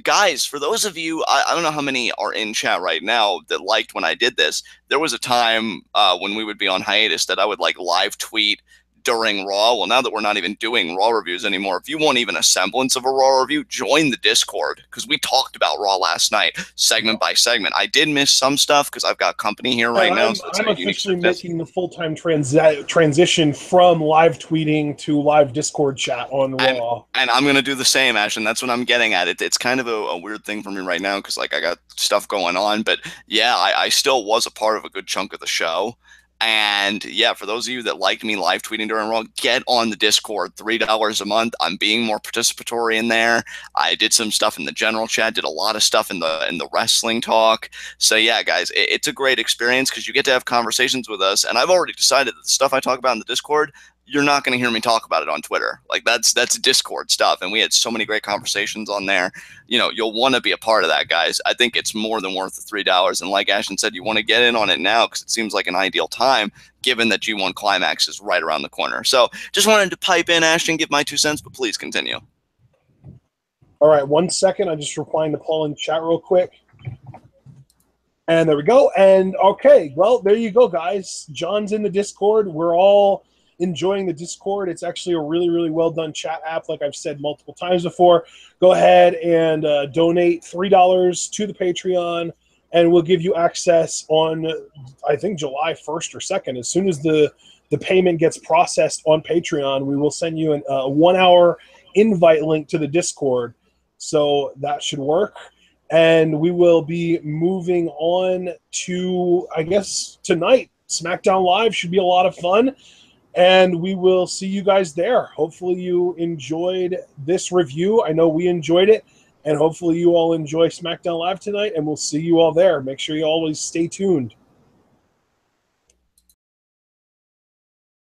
Guys, for those of you, I don't know how many are in chat right now that liked when I did this. There was a time when we would be on hiatus that I would like live tweet during Raw. Well, now that we're not even doing Raw reviews anymore, if you want even a semblance of a Raw review, join the Discord, because we talked about Raw last night, segment by segment. I did miss some stuff because I've got company here right now. So I'm officially making the full-time transition from live tweeting to live Discord chat on Raw. And I'm going to do the same, Ash, and that's what I'm getting at. It's kind of a weird thing for me right now, because like I got stuff going on, but yeah, I still was a part of a good chunk of the show. And yeah, for those of you that liked me live tweeting during Raw, get on the Discord, $3 a month. I'm being more participatory in there. I did some stuff in the general chat, did a lot of stuff in the wrestling talk. So yeah, guys, it's a great experience, because you get to have conversations with us. And I've already decided that the stuff I talk about in the Discord, you're not going to hear me talk about it on Twitter. Like that's Discord stuff. And we had so many great conversations on there. You know, you'll want to be a part of that, guys. I think it's more than worth the $3. And like Ashton said, you want to get in on it now, because it seems like an ideal time, given that G1 Climax is right around the corner. So just wanted to pipe in, Ashton, give my 2 cents, but please continue. All right, 1 second. I'm just replying to Paul in chat real quick. And there we go. And okay, well, there you go, guys. John's in the Discord. We're all enjoying the Discord. It's actually a really, really well done chat app, like I've said multiple times before. Go ahead and donate $3 to the Patreon, and we'll give you access on, I think, July 1st or 2nd. As soon as the payment gets processed on Patreon, we will send you a 1-hour invite link to the Discord. So that should work. And we will be moving on to, I guess, tonight. SmackDown Live should be a lot of fun. And we will see you guys there. Hopefully you enjoyed this review. I know we enjoyed it. And hopefully you all enjoy SmackDown Live tonight. And we'll see you all there. Make sure you always stay tuned.